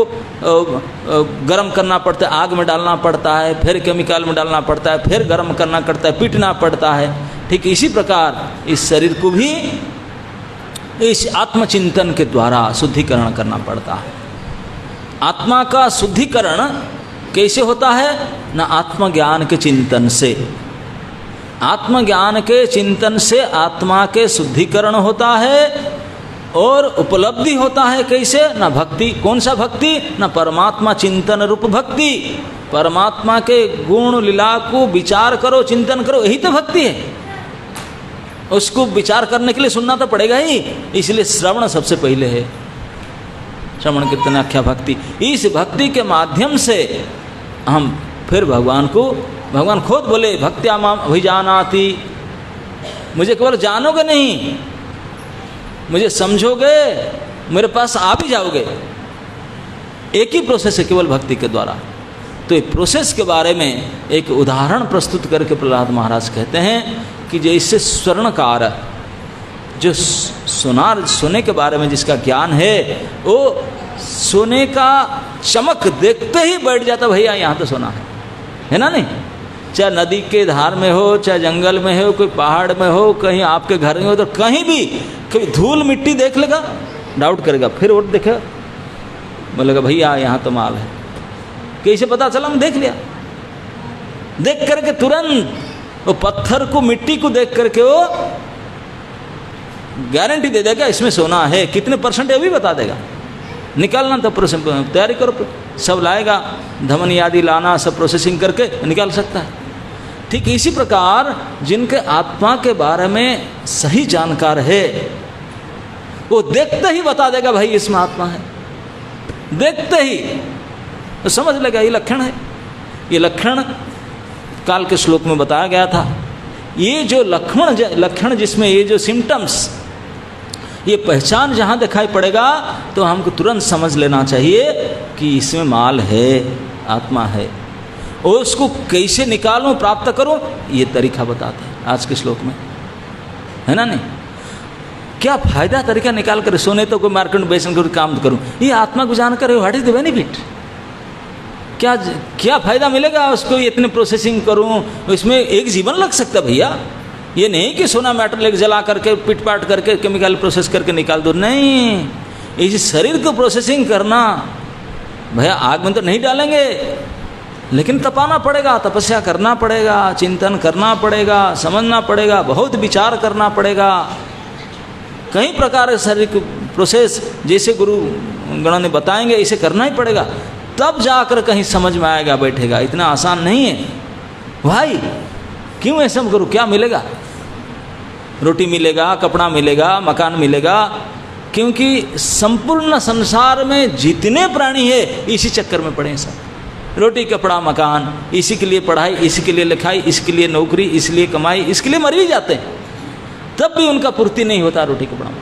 गर्म करना पड़ता है, आग में डालना पड़ता है, फिर केमिकल में डालना पड़ता है, फिर गर्म करना पड़ता है, पीटना पड़ता है, ठीक इसी प्रकार इस शरीर को भी इस आत्मचिंतन के द्वारा शुद्धिकरण करना पड़ता है। आत्मा का शुद्धिकरण कैसे होता है ना, आत्मज्ञान के चिंतन से। आत्मज्ञान के चिंतन से आत्मा के शुद्धिकरण होता है और उपलब्धि होता है। कैसे ना, भक्ति, कौन सा भक्ति ना, परमात्मा चिंतन रूप भक्ति। परमात्मा के गुण लीला को विचार करो, चिंतन करो, यही तो भक्ति है। उसको विचार करने के लिए सुनना तो पड़ेगा ही, इसलिए श्रवण सबसे पहले है। श्रवण कीर्तन आख्या भक्ति, इस भक्ति के माध्यम से हम फिर भगवान को, भगवान खुद बोले भक्त्या माम अभिजानाति, मुझे केवल जानोगे नहीं, मुझे समझोगे, मेरे पास आ भी जाओगे। एक ही प्रोसेस है केवल भक्ति के द्वारा। तो इस प्रोसेस के बारे में एक उदाहरण प्रस्तुत करके प्रहलाद महाराज कहते हैं कि जैसे स्वर्णकार, जो सोने के बारे में जिसका ज्ञान है, वो सोने का चमक देखते ही बैठ जाता, भैया यहाँ तो सोना है ना नहीं। चाहे नदी के धार में हो, चाहे जंगल में हो, कोई पहाड़ में हो, कहीं आपके घर में हो, तो कहीं भी कभी धूल मिट्टी देख लेगा, डाउट करेगा, फिर वो देखेगा, बोलेगा भैया यहाँ तो माल है। कैसे पता चला? हम देख लिया। देख करके तुरंत वो पत्थर को, मिट्टी को देख करके वो गारंटी दे देगा इसमें सोना है, कितने परसेंट है भी बता देगा। निकालना तो तैयारी करो, सब लाएगा, धमनी आदि लाना, सब प्रोसेसिंग करके निकाल सकता है। ठीक इसी प्रकार जिनके आत्मा के बारे में सही जानकार है, वो देखते ही बता देगा भाई इसमें आत्मा है, देखते ही तो समझ लेगा ये लक्षण है। ये लक्षण काल के श्लोक में बताया गया था। ये जो लक्षण जिसमें ये जो सिम्टम्स, ये पहचान जहाँ दिखाई पड़ेगा तो हमको तुरंत समझ लेना चाहिए कि इसमें माल है, आत्मा है। और उसको कैसे निकालूं, प्राप्त करूं, ये तरीका बताते हैं आज के श्लोक में, है ना नहीं। क्या फायदा तरीका निकाल कर, सोने तो कोई मार्केट में बेचने का काम करूं, ये आत्मा को जानकर व्हाट इज द बेनिफिट, क्या फायदा मिलेगा उसको, इतने प्रोसेसिंग करूं, इसमें एक जीवन लग सकता भैया। ये नहीं कि सोना मेटल लेके जला करके पिट पाट करके केमिकल प्रोसेस करके निकाल दो, नहीं। इस शरीर को प्रोसेसिंग करना, भैया आग में तो नहीं डालेंगे, लेकिन तपाना पड़ेगा, तपस्या करना पड़ेगा, चिंतन करना पड़ेगा, समझना पड़ेगा, बहुत विचार करना पड़ेगा। कई प्रकार के शरीर की प्रोसेस जैसे गुरु गणों ने बताएंगे इसे करना ही पड़ेगा, तब जाकर कहीं समझ में आएगा, बैठेगा। इतना आसान नहीं है भाई। क्यों ऐसा करूँ, क्या मिलेगा? रोटी मिलेगा, कपड़ा मिलेगा, मकान मिलेगा, क्योंकि संपूर्ण संसार में जितने प्राणी है इसी चक्कर में पड़े हैं सब। रोटी, कपड़ा, मकान, इसी के लिए पढ़ाई, इसी के लिए लिखाई, इसके लिए नौकरी, इसलिए कमाई, इसके लिए मर भी जाते हैं, तब भी उनका पूर्ति नहीं होता रोटी कपड़ा में।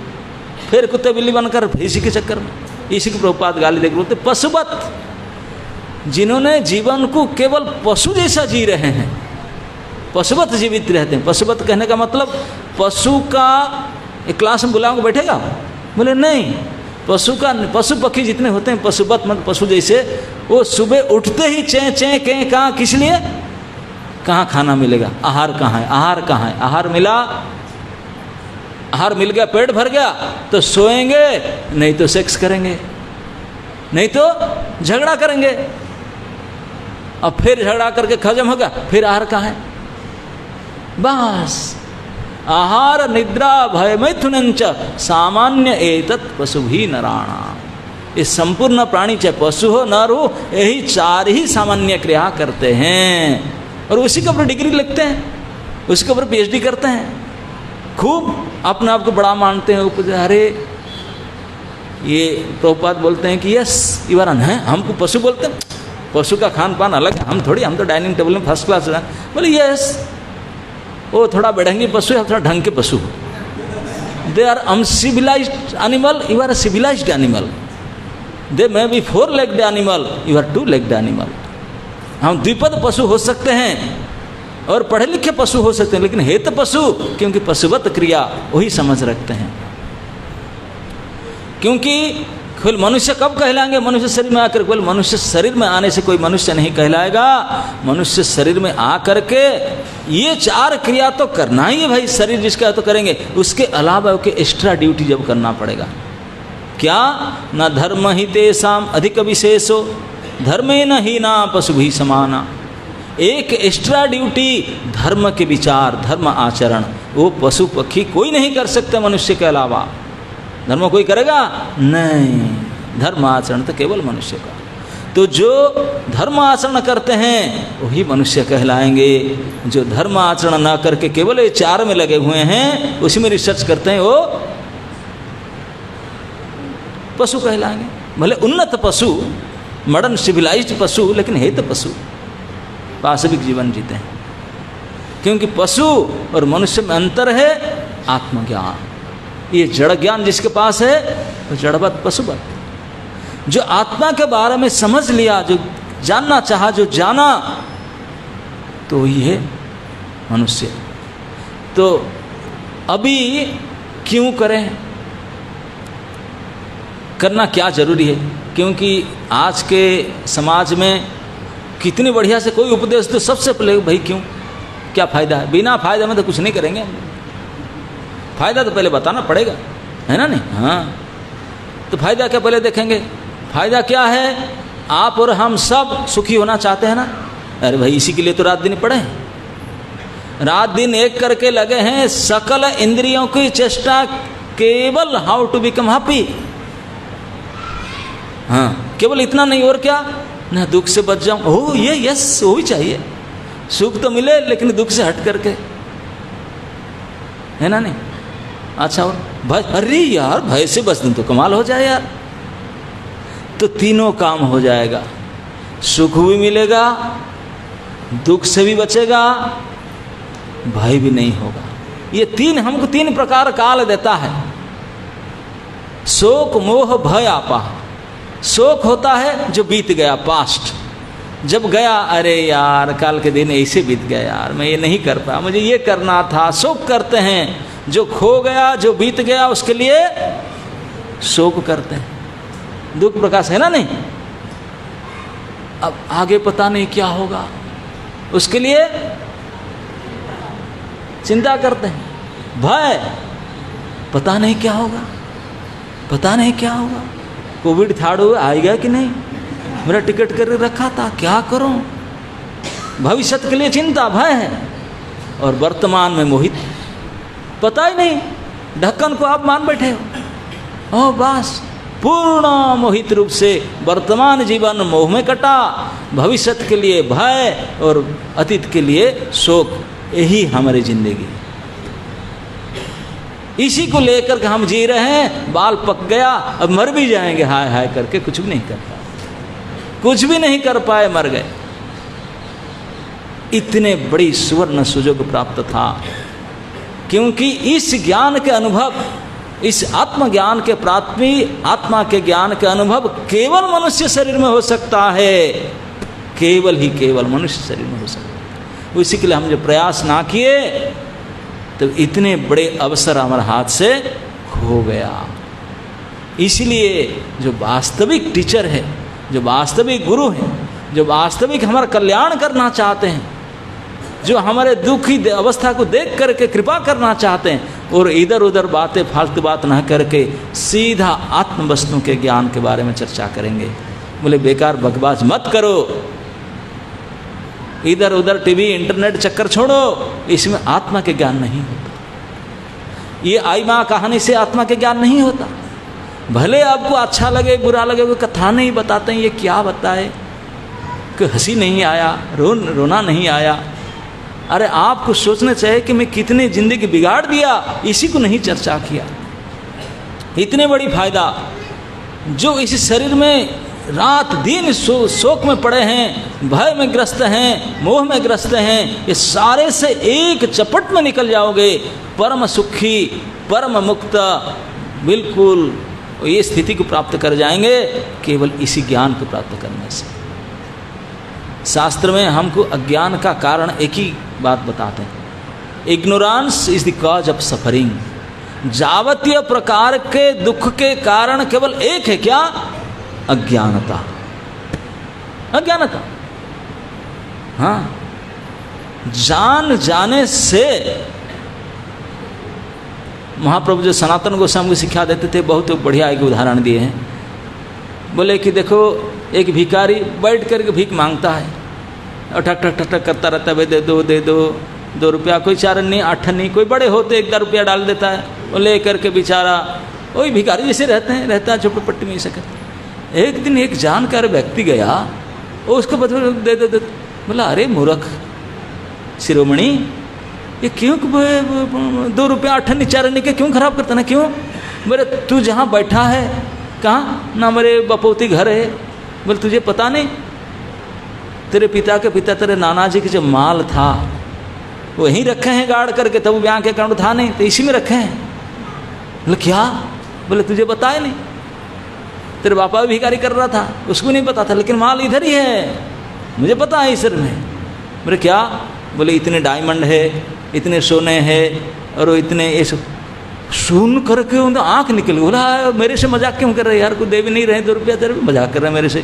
फिर कुत्ते बिल्ली बनकर इसी के चक्कर में, इसी के प्रभुपाद गाली देकर बोलते पशुवत, जिन्होंने जीवन को केवल पशु जैसा जी रहे हैं, पशुवत जीवित रहते हैं। पशुवत कहने का मतलब पशु का एक क्लास में बुलाऊंगा बैठेगा, बोले नहीं, पशु पक्षी जितने होते हैं, पशुवत मतलब पशु जैसे, वो सुबह उठते ही चें चें के कहाँ, किस लिए, कहाँ खाना मिलेगा, आहार कहाँ है, आहार कहाँ है, आहार मिला, आहार मिल गया, पेट भर गया तो सोएंगे, नहीं तो सेक्स करेंगे, नहीं तो झगड़ा करेंगे, अब फिर झगड़ा करके खत्म हो गया, फिर आहार कहाँ है, बस आहार निद्रा भय मैथुनंच सामान्य एतत् पशु भी नराणाम। ये संपूर्ण प्राणी चाहे पशु हो नर हो, यही चार ही सामान्य क्रिया करते हैं और उसी के ऊपर डिग्री लिखते हैं, उसके ऊपर PhD करते हैं, खूब अपने आप को बड़ा मानते हैं। अरे ये प्रभुपाद बोलते हैं कि यस यू आर है, हमको पशु बोलते हैं, पशु का खान पान अलग है, हम थोड़ी, हम तो डाइनिंग टेबल में फर्स्ट क्लास है। बोले यस, वो थोड़ा बेढंगी पशु है, थोड़ा ढंग के पशु हो। They are uncivilised animal, you are a civilised animal. They may be 4 legged animal, you are 2 legged animal. हम द्विपद पशु हो सकते हैं और पढ़े लिखे पशु हो सकते हैं, लेकिन है तो पशु, क्योंकि पशुवत क्रिया वही समझ रखते हैं। क्योंकि केवल मनुष्य कब कहलाएंगे, मनुष्य शरीर में आकर, केवल मनुष्य शरीर में आने से कोई मनुष्य नहीं कहलाएगा। मनुष्य शरीर में आकर के ये 4 क्रिया तो करना ही है भाई, शरीर जिसका है तो करेंगे, उसके अलावा उसके एक्स्ट्रा ड्यूटी जब करना पड़ेगा। क्या न धर्म ही तेषाम अधिक विशेषो धर्मे न ही ना पशु भी समाना। एक एक्स्ट्रा ड्यूटी धर्म के विचार, धर्म आचरण, वो पशु पक्षी कोई नहीं कर सकते मनुष्य के अलावा। धर्म कोई करेगा नहीं, धर्म आचरण तो केवल मनुष्य का। तो जो धर्म आचरण करते हैं वही मनुष्य कहलाएंगे। जो धर्म आचरण ना करके केवल ये 4 में लगे हुए हैं, उसी में रिसर्च करते हैं, वो पशु कहलाएंगे। भले उन्नत पशु, मॉडर्न सिविलाइज्ड पशु, लेकिन है तो पशु, वास्तविक जीवन जीते हैं। क्योंकि पशु और मनुष्य में अंतर है आत्मज्ञान। ये जड़ ज्ञान जिसके पास है वो जड़वत पशुवत। जो आत्मा के बारे में समझ लिया, जो जानना चाहा, जो जाना, तो वही है मनुष्य। तो अभी क्यों करें, करना क्या जरूरी है? क्योंकि आज के समाज में कितनी बढ़िया से कोई उपदेश तो सबसे पहले भाई क्यों, क्या फ़ायदा है, बिना फ़ायदा में तो कुछ नहीं करेंगे। फ़ायदा तो पहले बताना पड़ेगा, है ना नहीं? हाँ, तो फ़ायदा क्या पहले देखेंगे। फ़ायदा क्या है? आप और हम सब सुखी होना चाहते हैं ना। अरे भाई इसी के लिए तो रात दिन पढ़े, रात दिन एक करके लगे हैं, सकल इंद्रियों की चेष्टा केवल हाउ टू बिकम हैप्पी। हाँ, केवल इतना नहीं, और क्या ना, दुख से बच जाऊं। ओह ये यस, वो भी चाहिए, सुख तो मिले लेकिन दुख से हट करके, है ना नहीं? अच्छा, और भय, अरे यार भय से बच दूं तो कमाल हो जाए यार। तो तीनों काम हो जाएगा, सुख भी मिलेगा, दुख से भी बचेगा, भय भी नहीं होगा। ये तीन हमको 3 प्रकार काल देता है। शोक मोह भय आपा। शोक होता है जो बीत गया, पास्ट, जब गया, अरे यार कल के दिन ऐसे बीत गया यार, मैं ये नहीं कर पाया, मुझे ये करना था। शोक करते हैं जो खो गया, जो बीत गया, उसके लिए शोक करते हैं। दुख प्रकाश है ना नहीं? अब आगे पता नहीं क्या होगा, उसके लिए चिंता करते हैं। भय, पता नहीं क्या होगा, पता नहीं क्या होगा, कोविड 3rd आएगा कि नहीं, मेरा टिकट कर रखा था, क्या करूं, भविष्य के लिए चिंता, भय है। और वर्तमान में मोहित, पता ही नहीं, ढक्कन को आप मान बैठे हो। ओ बस पूर्ण मोहित रूप से वर्तमान जीवन मोह में कटा, भविष्य के लिए भय और अतीत के लिए शोक। यही हमारी जिंदगी, इसी को लेकर के हम जी रहे हैं। बाल पक गया, अब मर भी जाएंगे हाय हाय करके, कुछ भी नहीं कर पाए, कुछ भी नहीं कर पाए, मर गए। इतने बड़ी सुवर्ण सुजोग प्राप्त था, क्योंकि इस ज्ञान के अनुभव, इस आत्मज्ञान के प्राप्ति, आत्मा के ज्ञान के अनुभव केवल मनुष्य शरीर में हो सकता है, केवल ही केवल मनुष्य शरीर में हो सकता है। इसी के लिए हम जो प्रयास ना किए तो इतने बड़े अवसर हमारे हाथ से खो गया। इसलिए जो वास्तविक टीचर है, जो वास्तविक गुरु हैं, जो वास्तविक हमारा कल्याण करना चाहते हैं, जो हमारे दुखी अवस्था को देख करके कृपा करना चाहते हैं, और इधर उधर बातें फालतू बात ना करके सीधा आत्म वस्तु के ज्ञान के बारे में चर्चा करेंगे। बोले बेकार बकवास मत करो, इधर उधर टीवी इंटरनेट चक्कर छोड़ो, इसमें आत्मा के ज्ञान नहीं होता। ये आई माँ कहानी से आत्मा के ज्ञान नहीं होता। भले आपको अच्छा लगे बुरा लगे, वो कथा नहीं बताते हैं, ये क्या बताए कि हंसी नहीं आया, रोना नहीं आया। अरे आपको सोचना चाहिए कि मैं कितनी जिंदगी बिगाड़ दिया, इसी को नहीं चर्चा किया। इतने बड़ी फायदा जो इस शरीर में रात दिन शोक में पड़े हैं, भय में ग्रस्त हैं, मोह में ग्रस्त हैं, ये सारे से एक चपट में निकल जाओगे, परम सुखी परम मुक्त बिल्कुल ये स्थिति को प्राप्त कर जाएंगे केवल इसी ज्ञान को प्राप्त करने से। शास्त्र में हमको अज्ञान का कारण एक ही बात बताते हैं, ignorance is the cause of suffering. जावतीय प्रकार के दुख के कारण केवल एक है, क्या? अज्ञानता। अज्ञानता, हाँ। जान जाने से महाप्रभु जो सनातन गोस्वामी को शिक्षा देते थे, बहुत बढ़िया एक उदाहरण दिए हैं। बोले कि देखो एक भिखारी बैठ करके भीख मांगता है और ठक ठक ठक ठक करता रहता है, भाई दे दो दे दो, 2 रुपया, कोई 4 अन्नी 8 अन्नी, कोई बड़े होते 1 रुपया डाल देता है, वो ले करके बेचारा वही भिखारी जैसे रहता है झोपड़पट्टी में ही सके। एक दिन एक जानकार व्यक्ति गया, वो उसको बदले दे दे दे, बोला अरे मूर्ख शिरोमणि, ये क्यों 2 रुपया 8 अन्नी 4 अन्नी के क्यों खराब करता ना, क्यों? बोले तू जहाँ बैठा है, कहाँ ना मेरे बपौती घर है, बोले तुझे पता नहीं तेरे पिता के पिता तेरे नाना जी के जो माल था वहीं रखे हैं गाड़ करके, तब ब्याह के कारण था नहीं तो इसी में रखे हैं। बोले क्या? बोले तुझे बताया नहीं, तेरे बापा भी भिखारी कर रहा था, उसको नहीं पता था, लेकिन माल इधर ही है, मुझे पता है इस में। बोले क्या? बोले इतने डायमंड है, इतने सोने हैं, और इतने ये सब। सुन करके उनका आँख निकल गई। बोला मेरे से मजाक क्यों कर रहे यार, को दे भी नहीं रहे 2 रुपया, तेरे मजाक कर रहे हैं मेरे से,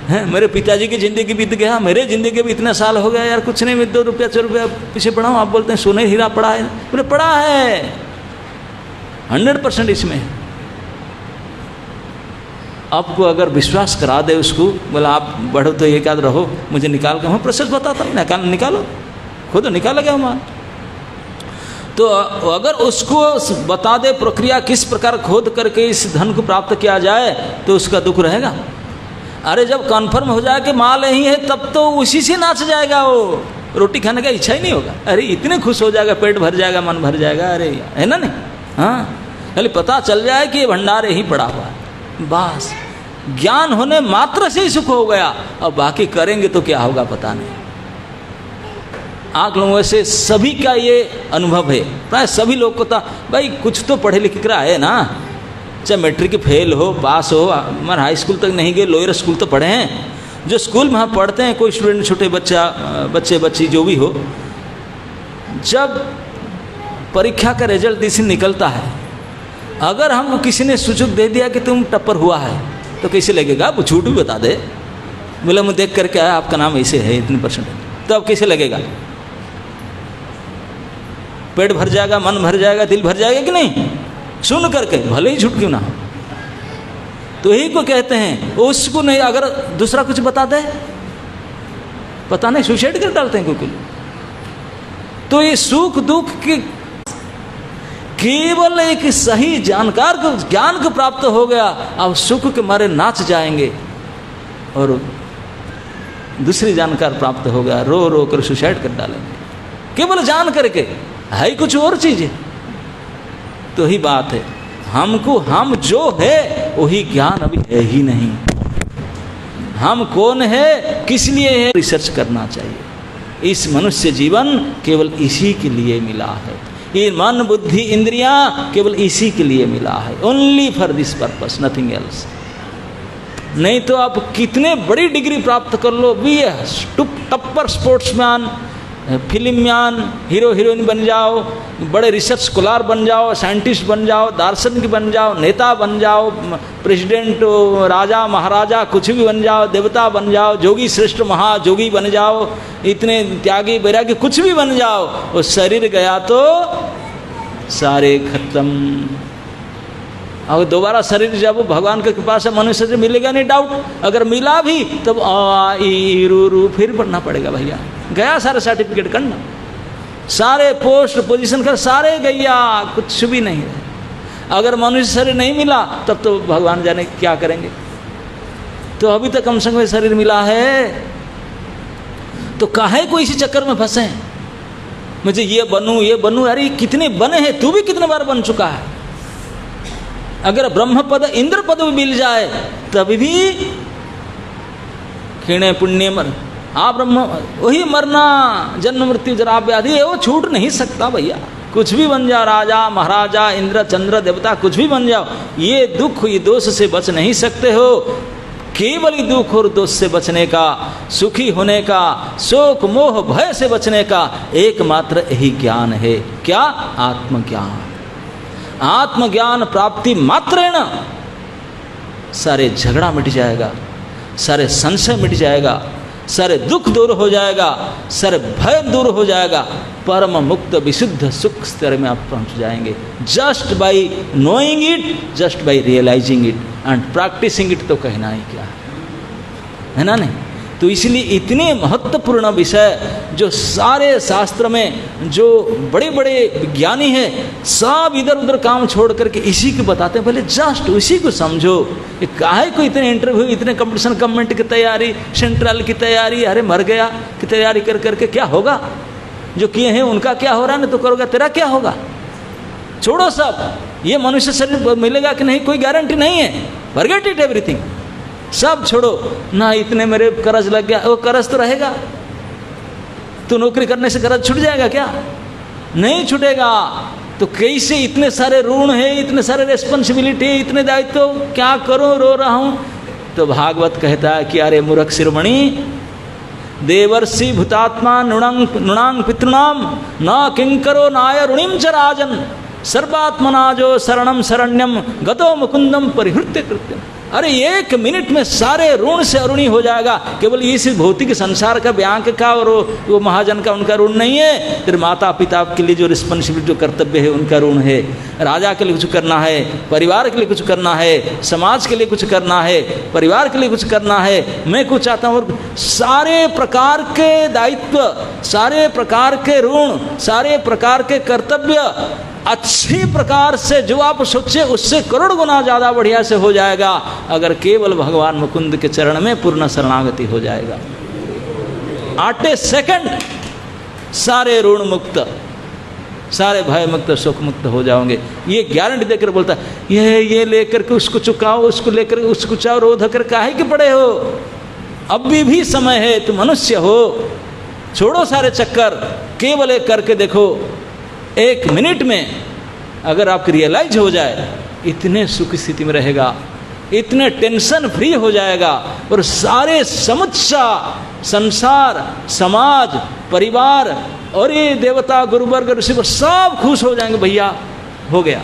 हैं? मेरे पिताजी की ज़िंदगी बीत गया, मेरे ज़िंदगी भी इतना साल हो गया यार, कुछ नहीं, मैं 2 रुपया 4 रुपया पीछे पड़ा हूँ, आप बोलते हैं सोने हीरा पड़ा है। बोले पड़ा है, 100% इसमें है। आपको अगर विश्वास करा दे उसको, बोला आप बढ़ो तो एक आध रहो, मुझे निकाल के, मैं प्रोसेस बताता हूँ, निकालो, खुद निकाला गया माल। तो अगर उसको बता दे प्रक्रिया किस प्रकार खोद करके इस धन को प्राप्त किया जाए, तो उसका दुख रहेगा। अरे जब कन्फर्म हो जाए कि माल यही है, तब तो उसी से नाच जाएगा, वो रोटी खाने का इच्छा ही नहीं होगा। अरे इतने खुश हो जाएगा, पेट भर जाएगा, मन भर जाएगा, अरे है ना, नहीं? हाँ, खाली पता चल जाए कि ये भंडार यही पड़ा हुआ है, बस ज्ञान होने मात्र से ही सुख हो गया। अब बाकी करेंगे तो क्या होगा पता नहीं। आप लोगों से सभी का ये अनुभव है, प्राय सभी लोग को था भाई कुछ तो पढ़े लिखे कर आए ना, चाहे मैट्रिक फेल हो पास हो, हमारे हाई स्कूल तक नहीं गए, लोअर स्कूल तो पढ़े हैं। जो स्कूल में हम पढ़ते हैं, कोई स्टूडेंट छोटे बच्चे बच्ची जो भी हो, जब परीक्षा का रिजल्ट इसी निकलता है, अगर हमको किसी ने सूचक दे दिया कि तुम टप्पर हुआ है, तो कैसे लगेगा? वो झूठ भी बता दे, बोला मैं देख करके आया आपका नाम ऐसे है, इतने %, तो अब कैसे लगेगा? पेट भर जाएगा, मन भर जाएगा, दिल भर जाएगा कि नहीं? सुन करके, भले ही झूठ क्यों ना हो। तो यही को कहते हैं, उसको नहीं अगर दूसरा कुछ बता दे, पता नहीं सुसाइड कर डालते हैं कोई। तो ये सुख दुख की केवल एक सही जानकार को ज्ञान को प्राप्त हो गया, अब सुख के मारे नाच जाएंगे, और दूसरी जानकार प्राप्त हो गया, रो रो कर सुसाइड कर डालेंगे, केवल जान करके, है कुछ और चीज है। तो ही बात है, हमको हम जो है वही ज्ञान अभी है ही नहीं। हम कौन है, किस लिए है, रिसर्च करना चाहिए। इस मनुष्य जीवन केवल इसी के लिए मिला है, ये मन बुद्धि इंद्रियां केवल इसी के लिए मिला है, only for this purpose, nothing else. नहीं तो आप कितने बड़ी डिग्री प्राप्त कर लो, बी ए टप्पर स्पोर्ट्समैन, फिल्मयान, हीरो हीरोइन बन जाओ, बड़े रिसर्च स्कॉलर बन जाओ, साइंटिस्ट बन जाओ, दार्शनिक बन जाओ, नेता बन जाओ, प्रेसिडेंट, राजा महाराजा कुछ भी बन जाओ, देवता बन जाओ, जोगी श्रेष्ठ महाजोगी बन जाओ, इतने त्यागी बैरागी कुछ भी बन जाओ, वो शरीर गया तो सारे खत्म। और दोबारा शरीर जब भगवान के कृपा से मनुष्य से मिलेगा नहीं, डाउट। अगर मिला भी तब रू फिर पढ़ना पड़ेगा भैया, गया सारे सर्टिफिकेट करना, सारे पोस्ट पोजीशन कर सारे गया, कुछ भी नहीं है। अगर मनुष्य शरीर नहीं मिला तब तो भगवान जाने क्या करेंगे। तो अभी तक कम से कम शरीर मिला है, तो काहे को इसी चक्कर में फंसे, मुझे ये बनूं। अरे कितने बने हैं, तू भी कितने बार बन चुका है। अगर ब्रह्म पद इंद्र पद भी मिल जाए तभी भी क्षीणे पुण्य मर ब्रह्म, वही मरना, जन्म मृत्यु जरा व्याधि है, वो छूट नहीं सकता भैया। कुछ भी बन जाओ, राजा महाराजा इंद्र चंद्र देवता कुछ भी बन जाओ, ये दुख ये दोष से बच नहीं सकते हो। केवल ही दुख और दोष से बचने का, सुखी होने का, शोक मोह भय से बचने का एकमात्र यही ज्ञान है। क्या? आत्मज्ञान। आत्मज्ञान प्राप्ति मात्रेण सारे झगड़ा मिट जाएगा, सारे संशय मिट जाएगा, सारे दुख दूर हो जाएगा, सारे भय दूर हो जाएगा, परम मुक्त विशुद्ध सुख स्तर में आप पहुंच जाएंगे। Just by knowing it, just by realising it and practising it, तो कहना ही क्या है ना। नहीं तो इसलिए इतने महत्वपूर्ण विषय जो सारे शास्त्र में जो बड़े बड़े विज्ञानी हैं सब इधर उधर काम छोड़ करके इसी को बताते हैं। पहले जस्ट उसी को समझो। काहे को इतने इंटरव्यू, इतने कंपटीशन, गवर्नमेंट की तैयारी, सेंट्रल की तैयारी, अरे मर गया की तैयारी कर करके क्या होगा? जो किए हैं उनका क्या हो रहा है, ना तो करोगे तेरा क्या होगा? छोड़ो सब, ये मनुष्य शरीर मिलेगा कि नहीं कोई गारंटी नहीं है। फॉरगेट इट एवरीथिंग, सब छोड़ो ना। इतने मेरे कर्ज लग गया, वो कर्ज तो रहेगा। तो नौकरी करने से कर्ज छूट जाएगा क्या? नहीं छूटेगा। तो कैसे इतने सारे ऋण है, इतने सारे रेस्पॉन्सिबिलिटी है, इतने दायित्व, क्या करूं, रो रहा हूं। तो भागवत कहता है कि अरे मूर्ख शिरोमणि, देवर्षि भूतात्मा नृणांग पितृणाम न किंकरो नाय ऋणिम च राजन सर्वात्मना जो शरणम शरण्यम गतो मुकुंदम परिहृत्य कृत्यम। अरे 1 मिनट में सारे ऋण से अऋणी हो जाएगा। केवल इस भौतिक संसार का, बैंक का और वो महाजन का उनका ऋण नहीं है, फिर माता पिता के लिए जो रिस्पॉन्सिबिलिटी, जो कर्तव्य है उनका ऋण है। राजा के लिए कुछ करना है, परिवार के लिए कुछ करना है, समाज के लिए कुछ करना है, परिवार के लिए कुछ करना है, मैं कुछ चाहता हूँ। सारे प्रकार के दायित्व, सारे प्रकार के ऋण, सारे प्रकार के कर्तव्य अच्छी प्रकार से जो आप सोचे उससे करोड़ गुना ज़्यादा बढ़िया से हो जाएगा अगर केवल भगवान मुकुंद के चरण में पूर्ण शरणागति हो जाएगा। 8 सेकंड सारे ऋण मुक्त, सारे भय मुक्त, सुख मुक्त हो जाओगे। ये गारंटी देकर बोलता है, ये लेकर के उसको चुकाओ, उसको लेकर उसको चाओ, रो धकर काहे के पड़े हो? अभी भी समय है, तुम मनुष्य हो, छोड़ो सारे चक्कर, केवल एक करके देखो। 1 मिनट में अगर आपको रियलाइज हो जाए, इतने सुख स्थिति में रहेगा, इतने टेंशन फ्री हो जाएगा, और सारे समुच्चा संसार, समाज, परिवार और ये देवता गुरुवर्ग ऋषि सब खुश हो जाएंगे। भैया हो गया,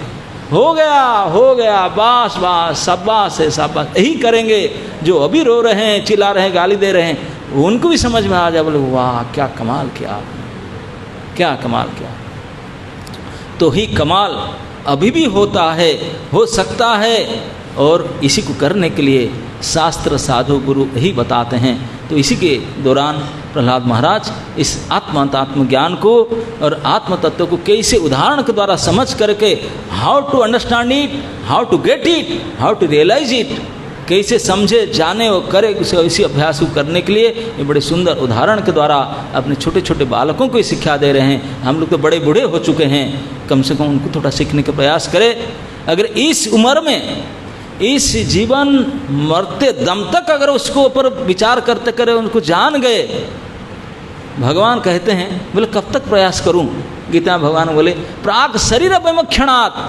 हो गया, हो गया, बास बास, शाबाश है, शाबाश। यही करेंगे जो अभी रो रहे हैं, चिल्ला रहे हैं, गाली दे रहे हैं, उनको भी समझ में आ जाए, बोले वाह क्या कमाल किया, क्या कमाल किया। तो ही कमाल अभी भी होता है, हो सकता है, और इसी को करने के लिए शास्त्र साधु गुरु ही बताते हैं। तो इसी के दौरान प्रहलाद महाराज इस आत्म ज्ञान को और आत्म तत्व को कैसे उदाहरण के द्वारा समझ करके, how to understand it, how to get it, how to realise it, कैसे समझे, जाने और करे, इसी अभ्यास को करने के लिए ये बड़े सुंदर उदाहरण के द्वारा अपने छोटे छोटे बालकों को शिक्षा दे रहे हैं। हम लोग तो बड़े बूढ़े हो चुके हैं, कम से कम उनको थोड़ा सीखने का प्रयास करें। अगर इस उम्र में, इस जीवन मरते दम तक अगर उसको ऊपर विचार करते करे, उनको जान गए, भगवान कहते हैं, बोले कब तक प्रयास करूं? गीता में भगवान बोले प्राक शरीर विमक्षणात्,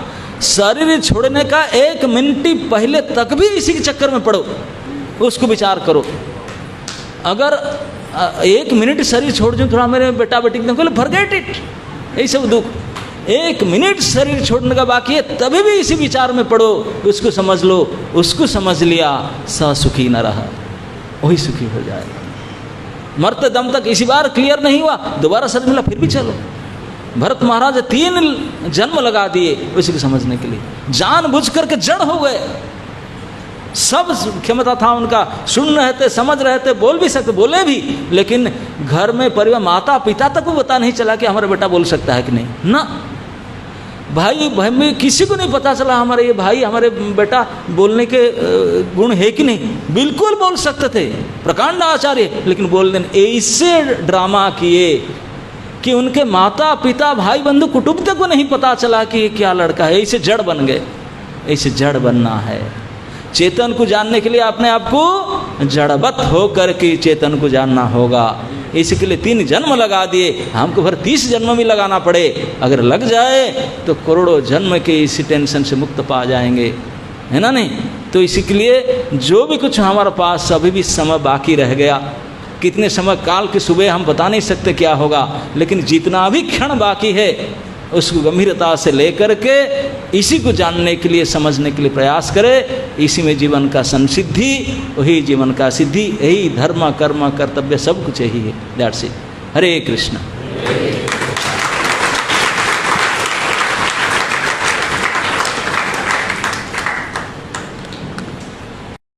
शरीर छोड़ने का 1 मिनट पहले तक भी इसी के चक्कर में पड़ो, उसको विचार करो। अगर 1 मिनट शरीर छोड़ दूँ थोड़ा मेरे बेटा बेटी को, फॉरगेट इट, यही सब दुख। 1 मिनट शरीर छोड़ने का बाकी है, तभी भी इसी विचार में पड़ो, उसको समझ लो, उसको समझ लिया, स सुखी न रहा, वही सुखी हो जाएगा। मरते दम तक इसी बार क्लियर नहीं हुआ, दोबारा शरीर मिला फिर भी चलो। भरत महाराज 3 जन्म लगा दिए उसी को समझने के लिए, जानबूझ करके जड़ हो गए। सब क्षमता था उनका, सुन रहे थे, समझ रहे थे, बोल भी सकते, बोले भी, लेकिन घर में परिवार माता पिता तक को पता नहीं चला कि हमारा बेटा बोल सकता है कि नहीं ना। भाई में किसी को नहीं पता चला हमारे ये भाई, हमारे बेटा बोलने के गुण है कि नहीं। बिल्कुल बोल सकते थे, प्रकांड आचार्य, लेकिन बोल देने ऐसे ड्रामा किए कि उनके माता पिता भाई बंधु कुटुंब तक को नहीं पता चला कि ये क्या लड़का है। ऐसे जड़ बन गए। ऐसे जड़ बनना है। चेतन को जानने के लिए अपने आप को जड़वत होकर के चेतन को जानना होगा। इसके लिए 3 जन्म लगा दिए, हमको भर 30 जन्म भी लगाना पड़े, अगर लग जाए तो करोड़ों जन्म के इसी टेंशन से मुक्त पा जाएंगे, है ना नहीं। तो इसी के लिए जो भी कुछ हमारे पास अभी भी समय बाकी रह गया, कितने समय काल की सुबह हम बता नहीं सकते क्या होगा, लेकिन जितना भी क्षण बाकी है उसको गंभीरता से लेकर के इसी को जानने के लिए, समझने के लिए प्रयास करें। इसी में जीवन का संसिद्धि, वही जीवन का सिद्धि, यही धर्म कर्म कर्तव्य सब कुछ यही है। That's it. हरे कृष्ण।